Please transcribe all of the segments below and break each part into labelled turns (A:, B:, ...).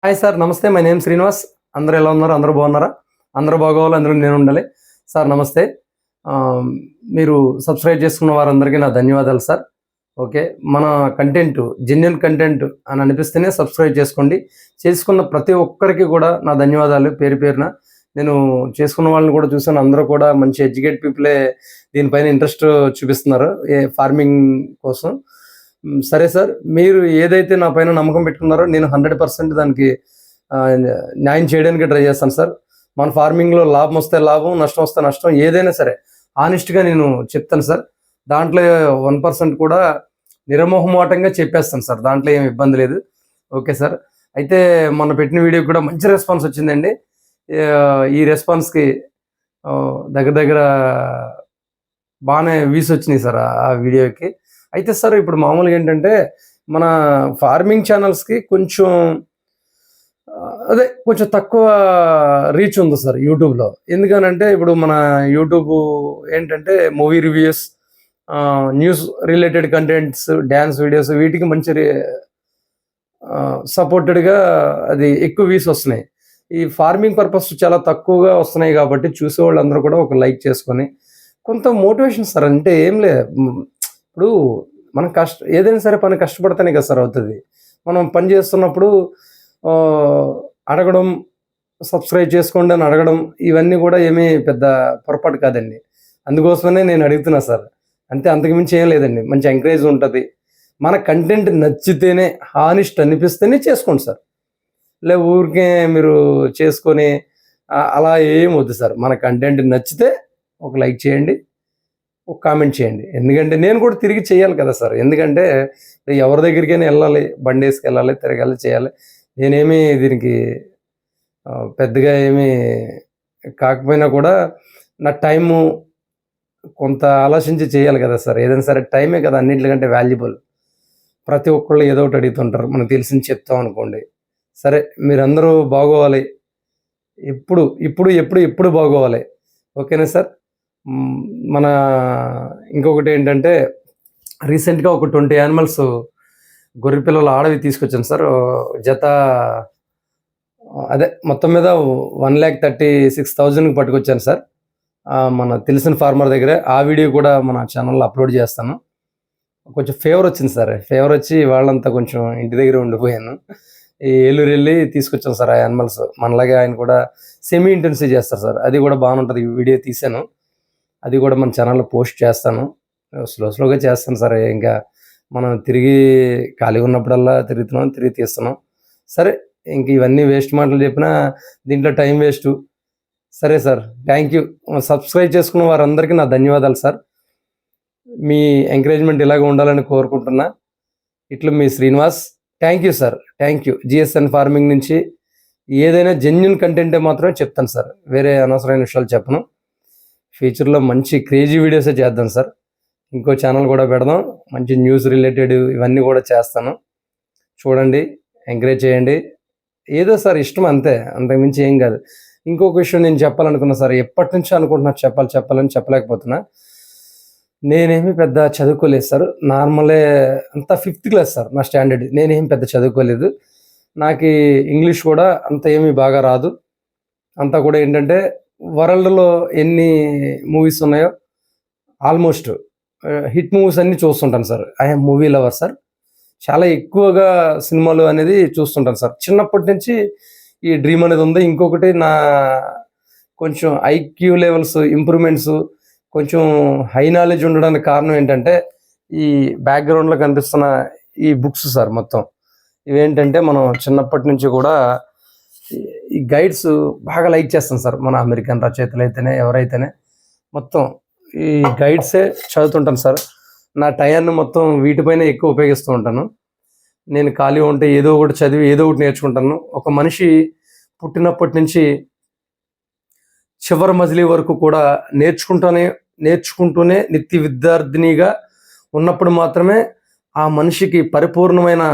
A: Hi sir, నమస్తే. My name Srinivas. అందరూ ఎలా ఉన్నారు? అందరూ బాగున్నారా? అందరూ బాగోవాలి, అందరూ నేను ఉండాలి. సార్ నమస్తే. మీరు సబ్స్క్రైబ్ చేసుకున్న వారందరికీ నా ధన్యవాదాలు సార్. ఓకే, మన కంటెంట్ జెన్యూన్ కంటెంట్ అని అనిపిస్తేనే సబ్స్క్రైబ్ చేసుకోండి. చేసుకున్న ప్రతి ఒక్కరికి కూడా నా ధన్యవాదాలు పేరు పేరున. నేను చేసుకున్న వాళ్ళని కూడా చూసాను, అందరూ కూడా మంచి ఎడ్యుకేట్ పీపులే దీనిపైన ఇంట్రెస్ట్ చూపిస్తున్నారు ఫార్మింగ్ కోసం. సరే సార్, మీరు ఏదైతే నా పైన నమ్మకం పెట్టుకున్నారో నేను 100% దానికి న్యాయం చేయడానికి ట్రై చేస్తాను సార్. మన ఫార్మింగ్లో లాభం వస్తే లాభం, నష్టం వస్తే నష్టం, ఏదైనా సరే ఆనెస్ట్గా నేను చెప్తాను సార్. దాంట్లో 1% కూడా నిరమోహమాటంగా చెప్పేస్తాను సార్, దాంట్లో ఏమి ఇబ్బంది లేదు. Okay sir. అయితే మొన్న పెట్టిన వీడియోకి కూడా మంచి రెస్పాన్స్ వచ్చిందండి. ఈ రెస్పాన్స్కి దగ్గర దగ్గర బాగానే వ్యూస్ వచ్చినాయి సార్ ఆ వీడియోకి. అయితే సార్, ఇప్పుడు మామూలుగా ఏంటంటే మన ఫార్మింగ్ ఛానల్స్కి కొంచెం తక్కువ రీచ్ ఉంది సార్ యూట్యూబ్లో. ఎందుకనంటే ఇప్పుడు మన యూట్యూబ్ ఏంటంటే movie reviews, news related contents, dance videos, వీటికి మంచి సపోర్టెడ్గా అది ఎక్కువ వ్యూస్ వస్తున్నాయి. ఈ ఫార్మింగ్ పర్పస్ చాలా తక్కువగా వస్తున్నాయి కాబట్టి చూసేవాళ్ళు అందరూ కూడా ఒక లైక్ చేసుకొని కొంత మోటివేషన్ సార్. అంటే ఏం లేదు, ఇప్పుడు మనం ఏదైనా సరే పని కష్టపడితేనే కదా సార్ అవుతుంది. మనం పని చేస్తున్నప్పుడు అడగడం, సబ్స్క్రైబ్ చేసుకోండి అని అడగడం, ఇవన్నీ కూడా ఏమీ పెద్ద పొరపాటు కాదండి. అందుకోసమనే నేను అడుగుతున్నా సార్. అంతే, అంతకుమించి ఏం లేదండి. మంచి ఎంకరేజ్ ఉంటుంది. మన కంటెంట్ నచ్చితేనే, హానెస్ట్ అనిపిస్తేనే చేసుకోండి సార్. ఊరికే మీరు చేసుకొని అలా ఏం వద్దు సార్. మన కంటెంట్ నచ్చితే ఒక లైక్ చేయండి, ఒక కామెంట్ చేయండి. ఎందుకంటే నేను కూడా తిరిగి చేయాలి కదా సార్. ఎందుకంటే ఎవరి దగ్గరికైనా వెళ్ళాలి, బండి వేసుకెళ్ళాలి, తిరగాలి, చేయాలి. నేనేమి దీనికి పెద్దగా ఏమీ కాకపోయినా కూడా నా టైము కొంత ఆలోచించి చేయాలి కదా సార్. ఏదైనా సరే టైమే కదా అన్నింటికంటే వాల్యుబుల్. ప్రతి ఒక్కళ్ళు ఏదో ఒకటి అడుగుతుంటారు, మనకు తెలిసింది చెప్తాం అనుకోండి. సరే, మీరందరూ బాగోవాలి, ఎప్పుడు బాగోవాలి. ఓకేనా సార్. మన ఇంకొకటి ఏంటంటే రీసెంట్గా ఒక 20 యానిమల్స్ గొర్రె పిల్లలు ఆడవి తీసుకొచ్చాను సార్. జత అదే మొత్తం మీద 1,36,000 పట్టుకొచ్చాను సార్. మన తెలిసిన ఫార్మర్ దగ్గరే. ఆ వీడియో కూడా మన ఛానల్లో అప్లోడ్ చేస్తాను. కొంచెం ఫేవర్ వచ్చింది సార్. ఫేవర్ వచ్చి వాళ్ళంతా కొంచెం ఇంటి దగ్గర ఉండిపోయాను. ఈ ఏలూరు వెళ్ళి తీసుకొచ్చాను సార్ ఆ యానిమల్స్. మనలాగే ఆయన కూడా సెమీ ఇంటెన్సివ్ చేస్తారు సార్. అది కూడా బాగుంటుంది. వీడియో తీశాను, అది కూడా మన ఛానల్లో పోస్ట్ చేస్తాను. స్లోగా చేస్తాను సార్. ఇంకా మనం తిరిగి ఖాళీ ఉన్నప్పుడల్లా తిరిగి తీస్తున్నాం. సరే, ఇంక ఇవన్నీ వేస్ట్ మాటలు చెప్పినా దీంట్లో టైం వేస్ట్. సరే సార్, థ్యాంక్ యూ. సబ్స్క్రైబ్ చేసుకున్న వారందరికీ నా ధన్యవాదాలు సార్. మీ ఎంకరేజ్మెంట్ ఇలాగ ఉండాలని కోరుకుంటున్నా. ఇట్లా మీ Srinivas. Thank you sir, thank you. GSN farming నుంచి ఏదైనా జెన్యూన్ కంటెంటే మాత్రమే చెప్తాను సార్, వేరే అనవసరమైన విషయాలు చెప్పను. ఫ్యూచర్లో మంచి క్రేజీ వీడియోసే చేద్దాం సార్. ఇంకో ఛానల్ కూడా పెడదాం, మంచి న్యూస్ రిలేటెడ్ ఇవన్నీ కూడా చేస్తాను. చూడండి, ఎంకరేజ్ చేయండి. ఏదో సార్ ఇష్టం, అంతే, అంతకుమించి ఏం కాదు. ఇంకొక విషయం నేను చెప్పాలనుకున్నా సార్. ఎప్పటి నుంచో అనుకుంటున్నా చెప్పాలని చెప్పలేకపోతున్నా. నేనేమి పెద్ద చదువుకోలేదు సార్. నార్మలే, అంతా 5th క్లాస్ సార్ నా స్టాండర్డ్. నేనేం పెద్ద చదువుకోలేదు. నాకు ఇంగ్లీష్ కూడా అంత ఏమీ బాగా రాదు. అంతా కూడా ఏంటంటే వరల్డ్లో ఎన్ని మూవీస్ ఉన్నాయో ఆల్మోస్ట్ హిట్ మూవీస్ అన్నీ చూస్తుంటాను sir. I'm movie lover sir. చాలా ఎక్కువగా సినిమాలు అనేది చూస్తుంటాను సార్. చిన్నప్పటి నుంచి ఈ డ్రీమ్ అనేది ఉంది. ఇంకొకటి, నా కొంచెం ఐక్యూ లెవెల్స్ ఇంప్రూవ్మెంట్స్, కొంచెం హై నాలెడ్జ్ ఉండడానికి కారణం ఏంటంటే ఈ బ్యాక్గ్రౌండ్లో కనిపిస్తున్న ఈ బుక్స్ సార్. మొత్తం ఇవేంటంటే మనం చిన్నప్పటి నుంచి కూడా ఈ గైడ్స్ బాగా లైక్ చేస్తాం సార్. మన అమెరికన్ రచయితలు అయితేనే, ఎవరైతేనే మొత్తం ఈ గైడ్సే చదువుతుంటాను సార్. నా టయాన్ని మొత్తం వీటిపైన ఎక్కువ ఉపయోగిస్తూ ఉంటాను. నేను ఖాళీ ఉంటే ఏదో ఒకటి చదివి ఏదో ఒకటి నేర్చుకుంటాను. ఒక మనిషి పుట్టినప్పటి నుంచి చివరి మజిలీ వరకు కూడా నేర్చుకుంటూనే నిత్య విద్యార్థినిగా ఉన్నప్పుడు మాత్రమే ఆ మనిషికి పరిపూర్ణమైన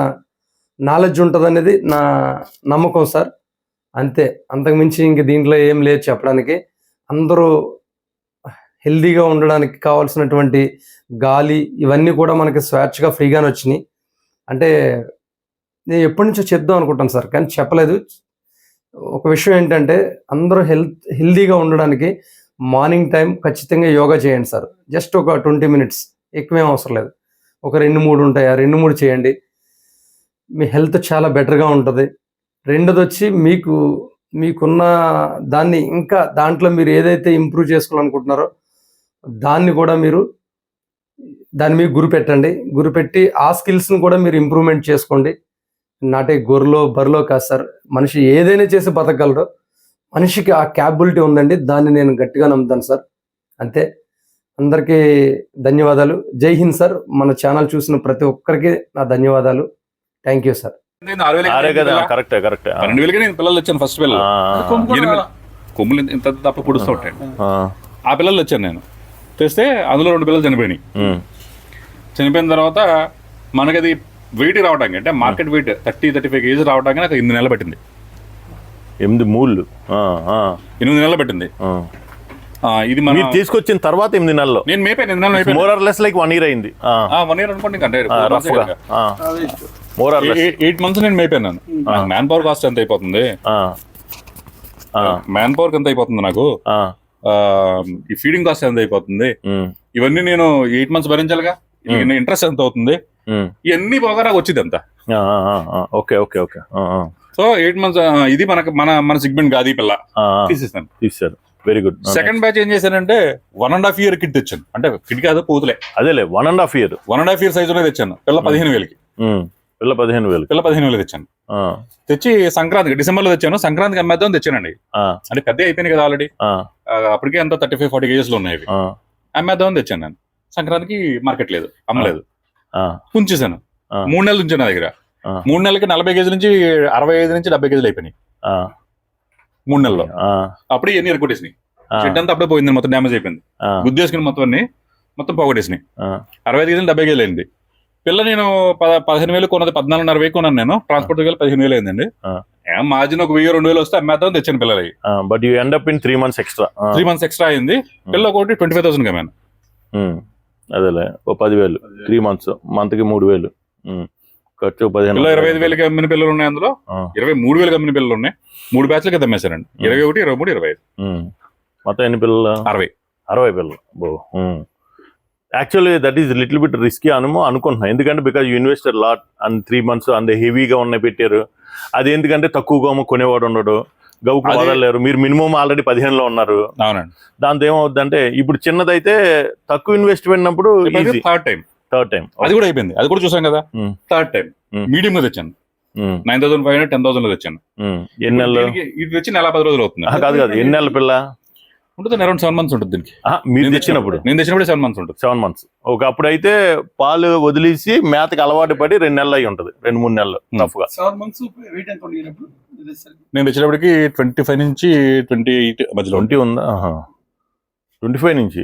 A: నాలెడ్జ్ ఉంటుందనేది నా నమ్మకం సార్. అంతే, అంతకుమించి ఇంక దీంట్లో ఏం లేదు చెప్పడానికి. అందరూ హెల్దీగా ఉండడానికి కావాల్సినటువంటి గాలి, ఇవన్నీ కూడా మనకి స్వేచ్ఛగా ఫ్రీగానే వచ్చినాయి. అంటే నేను ఎప్పటి నుంచో చెప్దాం అనుకుంటాను సార్, కానీ చెప్పలేదు. ఒక విషయం ఏంటంటే అందరూ హెల్తీగా ఉండడానికి మార్నింగ్ టైం ఖచ్చితంగా యోగా చేయండి సార్. జస్ట్ ఒక 20 మినిట్స్, ఎక్కువేం అవసరం లేదు. ఒక 2-3 ఉంటాయి, ఆ 2-3 చేయండి. మీ హెల్త్ చాలా బెటర్గా ఉంటుంది. రెండోది వచ్చి మీకున్న దాన్ని ఇంకా దాంట్లో మీరు ఏదైతే ఇంప్రూవ్ చేసుకోవాలనుకుంటున్నారో దాన్ని కూడా దాని మీద గురిపెట్టి ఆ స్కిల్స్ని కూడా మీరు ఇంప్రూవ్మెంట్ చేసుకోండి. నాటే గొర్రెలో బరిలో కాదు సార్, మనిషి ఏదైనా చేసి బతకగలడు. మనిషికి ఆ క్యాపబిలిటీ ఉందండి, దాన్ని నేను గట్టిగా నమ్ముతాను సార్. అంతే. అందరికీ ధన్యవాదాలు. జై హింద్ సార్. మన ఛానల్ చూసిన ప్రతి ఒక్కరికి నా ధన్యవాదాలు. Thank you sir.
B: 12,000 నేను పిల్లలు వచ్చాను. ఫస్ట్ పిల్లలు కొమ్ములు ఇంత తప్ప పొడుస్తూ ఉంటాయి. ఆ పిల్లలు వచ్చాను నేను తెస్తే, అందులో 2 పిల్లలు చనిపోయినాయి. చనిపోయిన తర్వాత మనకి అది వెయిట్ రావడానికి, అంటే మార్కెట్ వెయిట్ 30-35 kg రావడానికి నాకు 8 నెలలు పట్టింది. 8 నెలలు పట్టింది. ఇది మనం
C: తీసుకొచ్చిన తర్వాత 8 నెలలు
B: నేను మేపాను. 8 నెలలు
C: more or less like 1 year అయింది.
B: 1 year అనుకోండి. 8 months నేను మేపాను. నాకు మ్యాన్ పవర్ కాస్ట్ ఎంత అయిపోతుంది, మ్యాన్ పవర్ ఎంత అయిపోతుంది, నాకు ఈ ఫీడింగ్ కాస్ట్ ఎంత అయిపోతుంది, ఇవన్నీ నేను 8 months భరించాలిగా. ఇంట్రెస్ట్ ఎంత అవుతుంది, ఇవన్నీ బాగా నాకు వచ్చింది అంతా.
C: Okay okay okay.
B: So 8 months ఇది మన సెగ్మెంట్ కాదు. ఈ పిల్ల
C: తీసారు. Very good.
B: సెకండ్ బ్యాచ్ ఏం చేశానంటే 1.5 year కిట్ తెచ్చాను. అంటే కిట్ కాదు, పూతులే.
C: అదేలే 1.5 year
B: 1.5 year సైజులో తెచ్చాను. పిల్ల 15,000కి.
C: పిల్ల 15,000
B: తెచ్చాను. తెచ్చి సంక్రాంతికి డిసెంబర్ లో తెచ్చాను. సంక్రాంతికి అమ్మేద్దాం తెచ్చానండి. అంటే పెద్ద అయిపోయింది కదా ఆల్రెడీ. అప్పటికే అంతా 35-40 kgs లో ఉన్నాయి. అమ్మేద్దాం తెచ్చాను నేను. సంక్రాంతికి మార్కెట్ లేదు, అమ్మలేదు. ఉంచేసాను. 3 నెలలు ఉంచాను నా దగ్గర. 3 నెలలకి 40 kg నుంచి 65 నుంచి 70 kg అయిపోయినాయి 3 నెలల్లో. అప్పుడే ఎన్ని ఎరగొట్టేసినాయి. షెడ్ అంతా అప్పుడే పోయింది, మొత్తం డ్యామేజ్ అయిపోయింది. గుద్దేసుకుని మొత్తం పోగొట్టేసినాయి. 65 kg 70 kg అయింది. పిల్ల నేను 15,000 కొన్నది 14,500 కొన్నాను నేను. ట్రాన్స్పోర్ట్ 15,000 అయిందండి. మార్జిన్ ఒక 1,000-2,000 వస్తే అమ్మేద్దాం తెచ్చాను పిల్లలకి.
C: But you end up in 3 months extra.
B: 3 months extra అయింది. పిల్ల ఒకటి 25,000 కమ్మాను.
C: అదేలే ఓ 10,000 3 months, మంత్కి 3,000 ఖర్చు. 15,000.
B: 25,000 అమ్మిన పిల్లలు ఉన్నాయి, అందులో 23,000 అమ్మిన పిల్లలు ఉన్నాయి. 3 బ్యాచ్లకి అమ్మేశారండి. 21, 23, 25.
C: మొత్తం ఎన్ని పిల్లలు? 60 పిల్లలు. Actually that is little bit risky అనుకుంటున్నాను. ఎందుకంటే because you investor lot and 3 months and హెవీగా ఉన్నాయి పెట్టారు. అది ఎందుకంటే తక్కువగా కొనేవాడు ఉండడు, గౌకు వదలలేరు. మీరు మినిమం ఆల్రెడీ 15లో ఉన్నారు.
B: అవునండి.
C: దాంతో ఏమవుద్దంటే ఇప్పుడు చిన్నదైతే తక్కువ ఇన్వెస్ట్మెంట్ అయినప్పుడు థర్డ్ టైం
B: అది కూడా అయిపోయింది. అది కూడా చూసాం కదా. థర్డ్ టైం మీడియం గా తెచ్చాను. 9,500 10,000 లో తెచ్చాను.
C: ఎన్ని నెలలు?
B: ఇది వచ్చి నెల 10 రోజులు అవుతుంది.
C: కాదు ఎన్ని నెలల పిల్ల
B: ఉంటుంది? అరౌండ్ 7 months ఉంటుంది దీనికి.
C: మీరు తెచ్చినప్పుడు?
B: నేను తెచ్చినప్పుడు 7 months ఉంటుంది.
C: 7 months. ఓకే. అప్పుడైతే పాలు వదిలేసి మేతకి అలవాటు పడి 2 నెలలు అయి ఉంటుంది, 2-3 నెలలు రఫ్గా.
D: 7 months వెయిట్ ఎంత ఉండేటప్పుడు
B: నేను తెచ్చినప్పటికి 25 నుంచి 28 మధ్యలో.
C: 20 ఉందా? 25 నుంచి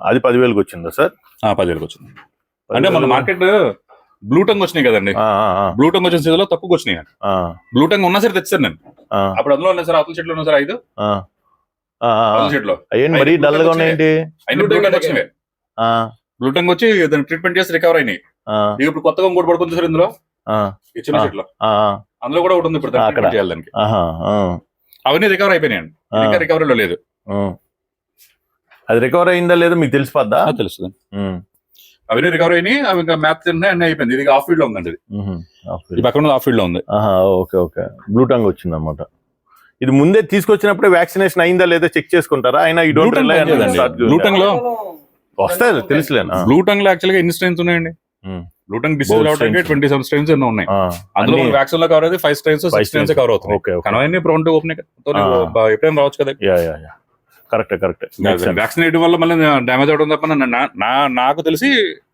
C: అది 10,000కి వచ్చిందా సార్?
B: 10,000కి వచ్చింది. అంటే మన మార్కెట్ బ్లూటంగ్ వచ్చినాయి కదండి. బ్లూటంగ్ వచ్చిన సీజన్ లో తక్కువ వచ్చినాయి. బ్లూటంగ్ ఉన్నా సరే తెచ్చాను నేను. అప్పుడు అందులో ఉన్నా సార్, అతల చెట్లు ఉన్నా సార్ 5 చెట్లు.
C: మరీ డల్ గా ఉన్నాయండి.
B: బ్లూటంగ్ వచ్చినవే. బ్లూటంగ్ వచ్చి దాన్ని ట్రీట్మెంట్ చేసి రికవర్ అయినాయి. ఇప్పుడు కొత్తగా ఇంకోటి పడుకుంది సార్ ఇందులో, ఈ చిన్న చెట్లు. అందులో కూడా ఒకటి ఉంది ఇప్పుడు చేయాలి దానికి. అవన్నీ రికవర్ అయిపోయినాయండి. ఇంకా రికవరీలో లేదు.
C: అది రికవర్ అయిందా లేదా మీకు తెలిసిపోద్దా?
B: తెలుస్తుంది. అవన్నీ రికవర్ అయినాయి. అవి ఇంకా మ్యాప్ తిన్నాయి, అన్నీ అయిపోయింది. ఇది ఆఫ్ ఫీల్డ్ లో ఉందండి. ఇది పక్కన ఆఫ్ ఫీల్డ్ లో ఉంది.
C: Okay okay. బ్లూటంగ్ వచ్చింది అనమాట. ఇది ముందే తీసుకొచ్చినప్పుడే వ్యాక్సినేషన్ అయిందా లేదా చెక్ చేసుకుంటారా? అయినా ఈ డోంట్
B: బ్లూటంగ్ లో
C: వస్తాయి తెలుసులేనా?
B: బ్లూటంగ్ లో యాక్చువల్గా ఎన్ని స్ట్రెయిన్స్ ఉన్నాయండి? బ్లూటంగ్ డిసీజ్ రావడానికి 27 స్ట్రెయిన్స్ ఎన్నో ఉన్నాయి. అందులో వ్యాక్సిన్ లో కవర్ అయితే 5 స్ట్రెయిన్స్ 6 స్ట్రెయిన్స్ కవర్ అవుతుంది. కానీ ప్రోన్ టు ఓపెన్ ఎప్పుడైనా రావచ్చు కదా.
C: కరెక్ట్.
B: వ్యాక్సిన్ వేయడం వల్ల మళ్ళీ డ్యామేజ్ అవడం తప్ప నాకు తెలిసి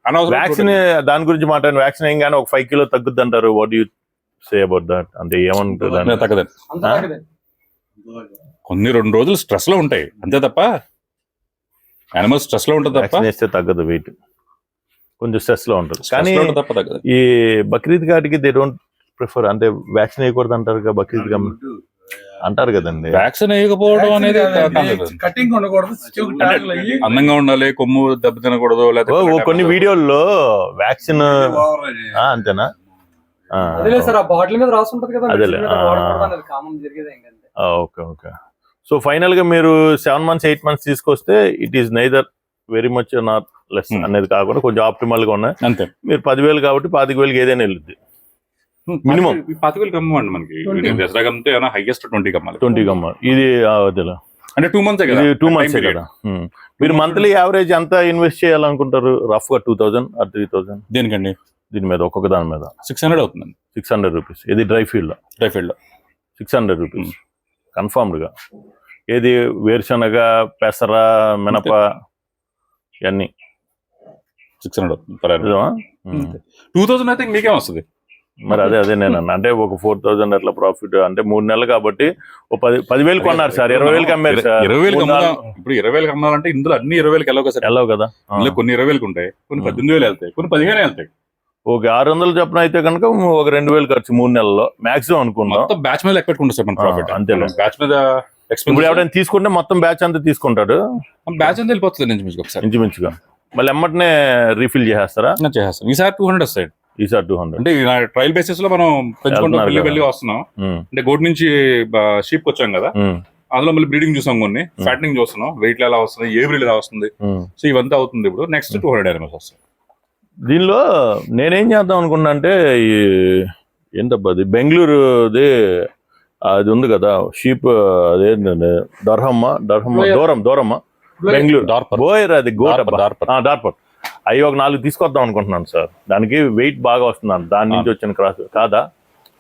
B: అనవసరం.
C: వ్యాక్సిన్ దాని గురించి మాట్లాడిన వ్యాక్సిన్ ఏం కానీ ఒక 5 kilos తగ్గుద్ది అంటారు. What you say about that? అంటే ఏమంటుంది?
B: తగ్గదండి. కొన్ని 2 రోజులు స్ట్రెస్ లో ఉంటాయి అంతే తప్ప, యానిమల్ స్ట్రెస్ లో ఉంటుంది తప్ప
C: వేస్తే తగ్గదు. వెయిట్ కొంచెం స్ట్రెస్ లో ఉంటుంది. కానీ ఈ బక్రీద్ గాడికి దే డోంట్ ప్రిఫర్, అంటే వ్యాక్సిన్ వేయకూడదు అంటారు కదా బక్రీద్ గా అంటారు కదండి.
B: వ్యాక్సిన్ వేయకపోవడం అనేది
D: కటింగ్ ఉండకూడదు,
B: అందంగా ఉండాలి, కొమ్ము దెబ్బ తినకూడదు.
C: కొన్ని వీడియోల్లో వ్యాక్సిన్ అంతేనా?
A: అదే సార్ ఆ బాటిల్ మీద రాసి ఉంటది కదా
C: అదేలే,
A: medicine మీద వాడకూడదు అనేది కామన్ జరిగేది ఏంటంటే.
C: Okay okay. సో ఫైనల్ గా మీరు 7 months 8 months తీసుకొస్తే it is neither very much not less అనేది కాకుండా కొంచెం ఆప్టిమల్ గా ఉన్నాయి.
B: అంతే.
C: మీరు 10,000 కాబట్టి 25,000 ఏదైనా వెళ్ళుద్ది మినిమం.
B: 25,000 కమ్మమండి మనకి. దసరా కమ్మితే హైయెస్ట్ 20 కమ్మాలి.
C: 20 కమ్మ ఇది అదేలా
B: అంటే 2 months
C: ఇది 2 months కదా. మీరు మంత్లీ యావరేజ్ ఎంత ఇన్వెస్ట్ చేయాలనుకుంటారు? రఫ్ గా 2,000 or 3,000
B: దేనికండి?
C: దీని మీద ఒక్కొక్క దాని మీద
B: 600 అవుతుందండి.
C: 600 రూపీస్. ఇది డ్రై ఫీల్డ్ లో
B: డ్రై ఫీల్డ్ లో
C: 600 రూపీస్ కన్ఫర్మ్డ్ గా. ఏది వేరుశనగ, పెసర, మినప ఇవన్నీ
B: 600 అవుతుంది. పర్వాలేదు.
C: నిజమా?
B: 2000 అయితే మీకేం వస్తుంది?
C: మరి అదే నేను అన్నా. అంటే ఒక 4,000 అట్లా ప్రాఫిట్ అంటే 3 నెలలు కాబట్టి ఓ 10,000 కొన్నారు సార్, 20,000 అమ్మారు సార్.
B: 20,000 ఇప్పుడు 20,000 అమ్మాలంటే ఇందులో అన్ని 20,000 వెళ్ళవు కదా సార్.
C: వెళ్ళవు కదా.
B: ఇందులో కొన్ని 20,000 ఉంటాయి, కొన్ని 18,000 వెళ్తాయి, కొన్ని 15,000 వెళ్తాయి.
C: ఓకే, 600 చొప్పున అయితే కనుక ఒక 2,000 ఖర్చు 3 నెలల్లో మాక్సిమం అనుకున్నాం.
B: మొత్తం బ్యాచ్ మీద లెక్క పెట్టుకుంటాం సార్ మన ప్రాఫిట్.
C: అంతేలే.
B: బ్యాచ్ మీద
C: ఇప్పుడు
B: ఎక్స్పెన్స్
C: ఎవరైనా తీసుకుంటే మొత్తం బ్యాచ్ అంతా తీసుకుంటాడు
B: బ్యాచ్ అంతా వెళ్ళిపోతుంది నుంచి మీకు ఒకసారి
C: ఇంచుమించుగా. మళ్ళీ ఎమ్మటనే రీఫిల్ చేసేస్తారా?
B: చేస్తాం. ఈసారి 200 వస్తాయి.
C: ఈసారి 200
B: అంటే ట్రయల్ బేసిస్ లో మనం పెంచుకుంటాం, వెళ్ళి వస్తున్నాం. అంటే గోడ్ నుంచి షీప్ వచ్చాం కదా, అందులో మళ్ళీ బ్రీడింగ్ చూసాం, కొన్ని ఫ్యాటనింగ్ చూస్తున్నాం, వెయిట్ ఎలా వస్తుంది, ఏ బ్రీడ్ ఎలా వస్తుంది. సో ఇవంతా అవుతుంది. ఇప్పుడు నెక్స్ట్ 200 animals వస్తాయి.
C: దీనిలో నేనేం చేద్దాం అనుకున్నా అంటే ఏంటబ్బా అది బెంగళూరుది అది ఉంది కదా షీప్, అదేంటంటే దూరమ్మ బెంగళూరు బోయర్, అది డార్పట్. అవి ఒక 4 తీసుకొద్దాం అనుకుంటున్నాను సార్. దానికి వెయిట్ బాగా వస్తున్నాను, దాని నుంచి వచ్చిన క్రాస్ కాదా?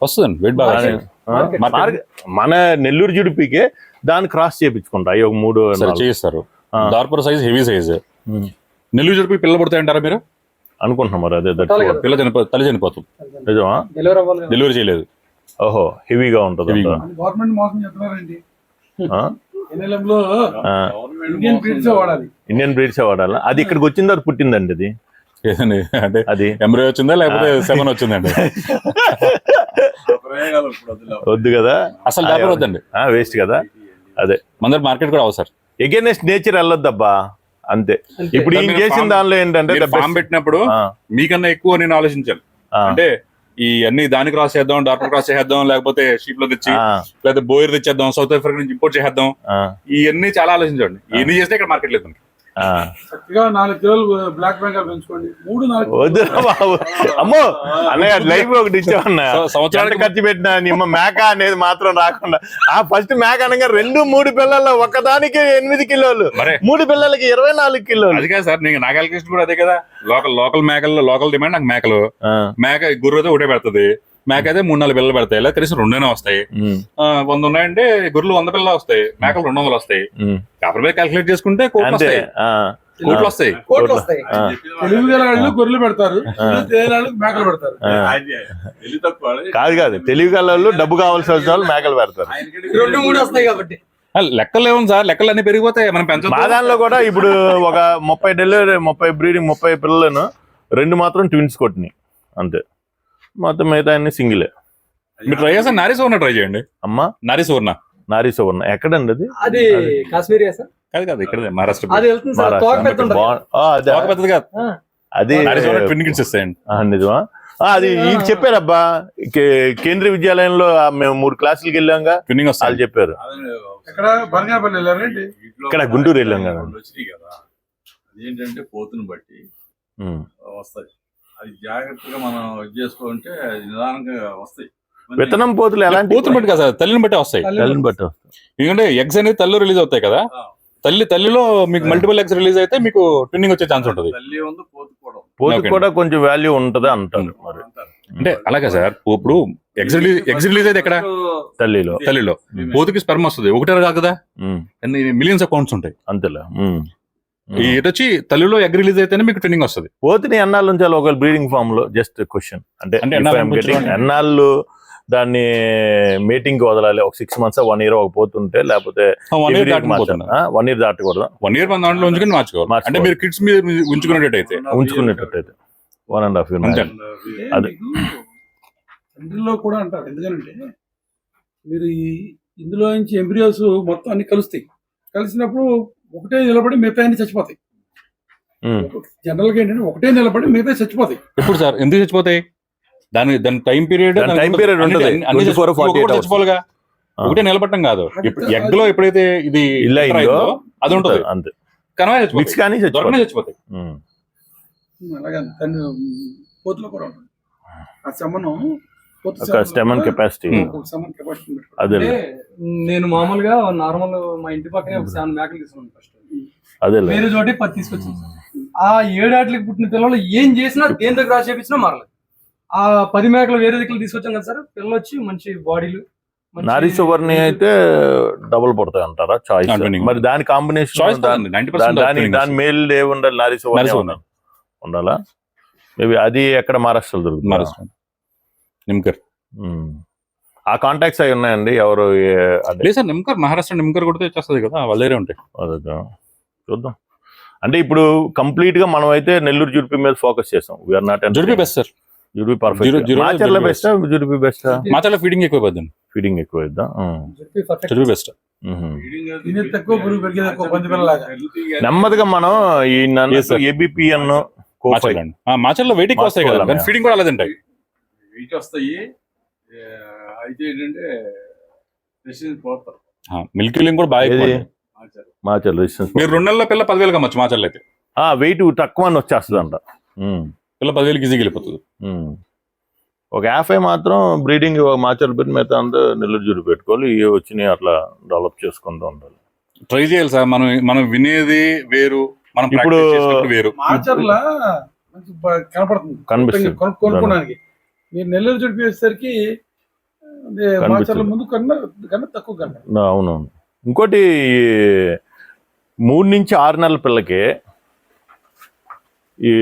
B: వస్తుందండి వెయిట్ బాగా.
C: మన నెల్లూరు జుడిపికే దాన్ని క్రాస్ చేయించుకుంటా. అవి ఒక 3
B: చేయిస్తారు. డార్పర్ సైజ్, హెవీ సైజ్. నెల్లూరు జరిపి పిల్లలు పడతాయంటారా మీరు?
C: అనుకుంటున్నాం మరి. అదే
B: పిల్ల తల్లి చనిపోతుంది.
C: నిజమా?
B: డెలివరీ చేయలేదు.
C: ఓహో, హెవీగా ఉంటుంది.
D: గవర్నమెంట్ మోసం చేస్తున్నారండి. ఎన్ఎల్ఎంలో ఇండియన్ బ్రీడ్స్ వాడాలి.
C: ఇండియన్ బ్రీడ్స్ వాడాలా? అది ఇక్కడికి వచ్చిన తర్వాత పుట్టిందండి అది.
B: అంటే
C: అది
B: ఎంబ్రో వచ్చిందా లేకపోతే 7 వచ్చిందండి?
C: వద్దు కదా,
B: అసలు డాక్టర్ వద్దండి,
C: వేస్ట్ కదా. అదే
B: మన దగ్గర మార్కెట్ కూడా అవ్వదు సార్.
C: ఎగైనెస్ట్ నేచర్ వెళ్ళొద్దబ్బా, అంతే. ఇప్పుడు ఏం చేసిన దానిలో ఏంటంటే
B: ఫామ్ పెట్టినప్పుడు మీకన్నా ఎక్కువ నేను ఆలోచించాను. అంటే ఈ అన్ని దాని క్రాస్ చేద్దాం, డాక్టర్ క్రాస్ చేద్దాం, లేకపోతే షీప్ లో తెచ్చి, లేకపోతే బోయర్ తెచ్చేద్దాం, సౌత్ ఆఫ్రికా నుంచి ఇంపోర్ట్ చేద్దాం, ఇవన్నీ చాలా ఆలోచించండి. ఇవన్నీ చేస్తే ఇక్కడ మార్కెట్ లేదు.
D: చక్కగా 4 కిలోలు బ్లాక్ బెంగాల్ పెంచుకోండి. 3-4
C: వద్దురా బాబు. అమ్మో అన్నయ్య, లైఫ్ ఒకటి ఇచ్చామన్నా. సంవత్సరానికి ఖర్చు పెట్టిన నిమ్మ మేక అనేది మాత్రం రాకుండా, ఆ ఫస్ట్ మేక అనగా 2-3 పిల్లలు, ఒక్కదానికి 8 కిలోలు, 3 పిల్లలకి 24 కిలోలు.
B: అది కాదు సార్, నా క్యాలిక్యులేషన్ కూడా అదే కదా. లోకల్ మేకల్లో లోకల్ డిమాండ్ నాకు మేకలు. మేక గుర్రు అయితే ఒకటే పెడుతుంది, మేక అయితే 3-4 పిల్లలు పెడతాయి, లేదా కనీసం 2 వస్తాయి. 100 ఉన్నాయంటే గొర్రెలు 100 పిల్లలు వస్తాయి, మేకలు 200 వస్తాయి. కాపర్ మీద క్యాలిక్యులేట్ చేసుకుంటే కోట్లు వస్తాయి.
D: తెలివిగల గొర్రెలు పెడతారు, మేకలు పెడతారు.
C: కాదు తెలివి గల డబ్బు కావాల్సిన వాళ్ళు మేకలు పెడతారు.
D: 2-3 వస్తాయి కాబట్టి
B: లెక్కలు ఏముంది సార్, లెక్కలు అన్ని పెరిగిపోతాయి. మనం పెంచాలి.
C: మా దానిలో కూడా ఇప్పుడు ఒక 30 డెలివరీ, 30 బ్రీడింగ్, 30 పిల్లలను 2 మాత్రం ట్విన్స్ కొట్టినాయి అంతే. మొత్తం మిగతా అన్ని సింగిలే.
B: మీరు ట్రై చేస్తే నారీ సువర్ణ ట్రై చేయండి.
C: అమ్మా
B: నారీ సువర్ణ
C: ఎక్కడండి అది?
A: అది కాశ్మీరియా సార్?
B: కాదు ఇక్కడ మహారాష్ట్ర.
C: అది నిజమా? అది ఇది చెప్పారబ్బా, కేంద్రీయ విద్యాలయంలో మేము 3 క్లాసులకి వెళ్ళాంగా,
B: ట్విన్నింగ్
C: వాళ్ళు చెప్పారు. ఇక్కడ గుంటూరు వెళ్ళాం కదా.
E: ఏంటంటే పోతుని బట్టి వస్తాయి, అది జాగ్రత్తగా మనం చేసుకుంటే నిదానంగా వస్తాయి.
C: విత్తనం పోతులు ఎలాంటి?
B: పోతుని బట్టి కదా, తల్లిని బట్టి వస్తాయి.
C: తల్లిని బట్టి
B: ఎందుకంటే ఎగ్స్ అనేది తల్లి రిలీజ్ అవుతాయి కదా, తల్లిలో మీకు మల్టిపుల్ ఎగ్స్ రిలీజ్ అయితే మీకు ట్విన్నింగ్ వచ్చే ఛాన్స్ ఉంటుంది.
E: తల్లి ఉంది,
C: పోతు కూడా కొంచెం వాల్యూ ఉంటది అంటారు మరి.
B: అంటే అలాగే సార్, ఇప్పుడు ఎగ్స్ రిలీజ్ అయితే ఎక్కడ? తల్లిలో. పోతుకి స్పెర్మ్ వస్తుంది, ఒకటే కాదు కదా, మిలియన్స్ ఆఫ్ కౌంట్స్ ఉంటాయి.
C: అంతేలే.
B: ఇటు వచ్చి తల్లిలో ఎగ్ రిలీజ్ అయితేనే మీకు ట్రైనింగ్ వస్తుంది.
C: పోతుని ఎన్నాళ్ళు ఉంచాలి ఒకవేళ బ్రీడింగ్ ఫామ్ లో? Just question. అంటే ఎన్నాళ్ళు దాన్ని మీటింగ్ వదలాలి? ఒక 6 months 1 year ఒక పోతుంటే, లేకపోతే
B: 1 year
C: 1 year దాటకూడదు?
B: 1 year మన దాంట్లో ఉంచుకుని మార్చుకోవాలి. అంటే మీరు కిడ్స్ మీద ఉంచుకునేటట్టయితే
C: 1.5 years. అదే
D: ఇందులో కూడా అంటారు. ఎందుకంటే మీరు ఇందులో నుంచి ఎంబ్రియోస్ మొత్తం అన్ని కలుస్తాయి. కలిసినప్పుడు ఒకటే నిలబడి మిగతా అన్ని చచ్చిపోతాయి. జనరల్ గా ఏంటంటే ఒకటే నిలబడి మిగతా చచ్చిపోతాయి.
B: ఎప్పుడు సార్ ఎందుకు చచ్చిపోతాయి? దాని టైం పీరియడ్
C: టైం పీరియడ్ ఉంటుంది 24 48 hours.
B: చచ్చిపోలుగా ఒకటే నిలబట్టం కాదు. ఎగ్ లో ఎప్పుడైతే ఇది
C: ఇలా
B: enter
C: అయిందో
B: అయిందో అది ఉంటుంది.
C: అంతే
B: కనవే
C: మిక్స్ కానీ
B: దొరకనే చచ్చిపోతాయి.
D: అలాగే దాన్ని పోతులో కూడా ఉంటుంది ఆ శమనం
C: స్టెమన్ కెపాసిటీ
D: శమన్ కెపాసిటీ
C: అదే
A: అంటే నేను మామూలుగా నార్మల్ మా ఇంటి పక్కనే ఒక 7 మేకలు తీసుకున్నాను ఫస్ట్.
C: అదే
A: వేరే చోటే 10 తీసుకొచ్చాను. ఆ 7 ఆటలకి పుట్టిన పిల్లలు ఏం చేసినా దేని దగ్గర రాసి చేపించినా మారలేదు. ఆ 10 మేకలు వేరే దగ్గర తీసుకొచ్చాం కదా సార్, పిల్లలు వచ్చి మంచి బాడీలు.
C: నారీ సువర్ణి అయితే డబుల్ పడతాయి అంటారా చాయిస్? మరి దాని కాంబినేషన్ దాని మేల్ ఏ ఉండాలి? నారీ సువర్ణి ఉండాలా? మేబీ అది ఎక్కడ మహారాష్ట్రలో దొరుకుతుంది.
B: నిమ్కర్
C: ఆ కాంటాక్ట్స్ అవి ఉన్నాయండి? ఎవరు
B: లేదు సార్, నిమ్కర్ మహారాష్ట్ర నిమ్కర్ కొడితే వచ్చేస్తుంది కదా, వాళ్ళ దగ్గరే ఉంటాయి.
C: చూద్దాం. అంటే ఇప్పుడు కంప్లీట్ గా మనం అయితే నెల్లూరు జుడిపి మీద ఫోకస్ చేసాం. వీఆర్ నాట్
B: జుడిపి బెస్ట్ సార్.
C: జుడిపి పర్ఫెక్ట్. మాచర్ల బెస్ట్, జుడిపి బెస్ట్.
B: మాచర్ల ఫీడింగ్ ఎక్కువ పోద్దాం.
C: ఫీడింగ్ ఎక్కువ ఇద్దాం.
B: జుడిపి బెస్ట్.
D: తక్కువ పురుగు పెరిగేది ఎక్కువ పంది పిల్లలాగా
C: నెమ్మదిగా మనం ఈ ఏబిపిఎన్
B: మాచర్లో వెయిటింగ్ వస్తాయి కదా, కానీ ఫీడింగ్ కూడా అలాగే ఉంటాయి.
E: వెయిట్ వస్తాయి. అయితే ఏంటంటే పోతారు.
B: మిల్క్ లింక్ కూడా బాగా ఎక్కువ.
C: మాచర్ల
B: మీరు 2 నెలల పిల్ల 10,000 కమ్మచ్చు మాచర్లు అయితే.
C: వెయిట్ తక్కువ అని వచ్చేస్తుంది అంట.
B: పిల్ల 10,000 ఈజీగా వెళ్ళిపోతుంది.
C: ఒక 50 మాత్రం బ్రీడింగ్ మాచర్ల పెట్టి మిగతా అంతా నెల్లూరు జుడి పెట్టుకోవాలి. ఇవి వచ్చినాయి అట్లా డెవలప్ చేసుకుంటూ ఉండాలి.
B: ట్రై చేయాలి సార్. మనం వినేది వేరు, మనం
C: ఇప్పుడు
B: వేరు.
D: మాచర్ల కనపడుతుంది కొనుక్కోడానికి. మీరు నెల్లూరు చుడిపి వచ్చేసరికి మాచర్ల ముందు కన్నా తక్కువ కన్నా.
C: అవునవును. ఇంకోటి 3 నుంచి 6 నెలల పిల్లకి ఈ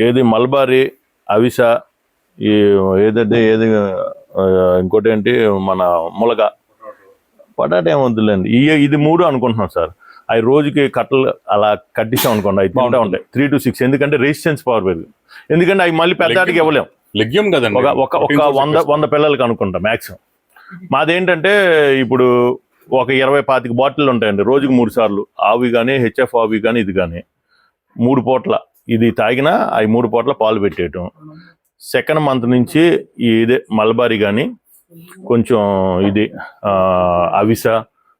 C: ఏది మల్బారీ, అవిస, ఈ ఏది ఇంకోటి ఏంటి మన ములగ, పొటాటో ఏమొద్దులేండి. ఇది 3 అనుకుంటున్నాం సార్. అవి రోజుకి కట్టలు అలా కట్టిస్తాం అనుకోండి, అవి తింటా ఉంటాయి 3 to 6. ఎందుకంటే రెసిస్టెన్స్ పవర్ పెరుగు. ఎందుకంటే అవి మళ్ళీ పెద్దాటికి ఇవ్వలేం.
B: లెగ్యూమ్ కదండి.
C: ఒక 100 పిల్లలకి అనుకుంటా మ్యాక్సిమం. మాదేంటంటే ఇప్పుడు ఒక 20-25 బాటిల్ ఉంటాయండి. రోజుకి 3 సార్లు ఆవి కానీ, హెచ్ఎఫ్ ఆవి కానీ, ఇది కానీ 3 పూట్ల ఇది తాగినా అవి 3 పూట్ల పాలు పెట్టేయటం. సెకండ్ మంత్ నుంచి ఇదే మల్బారీ కానీ, కొంచెం ఇది అవిస,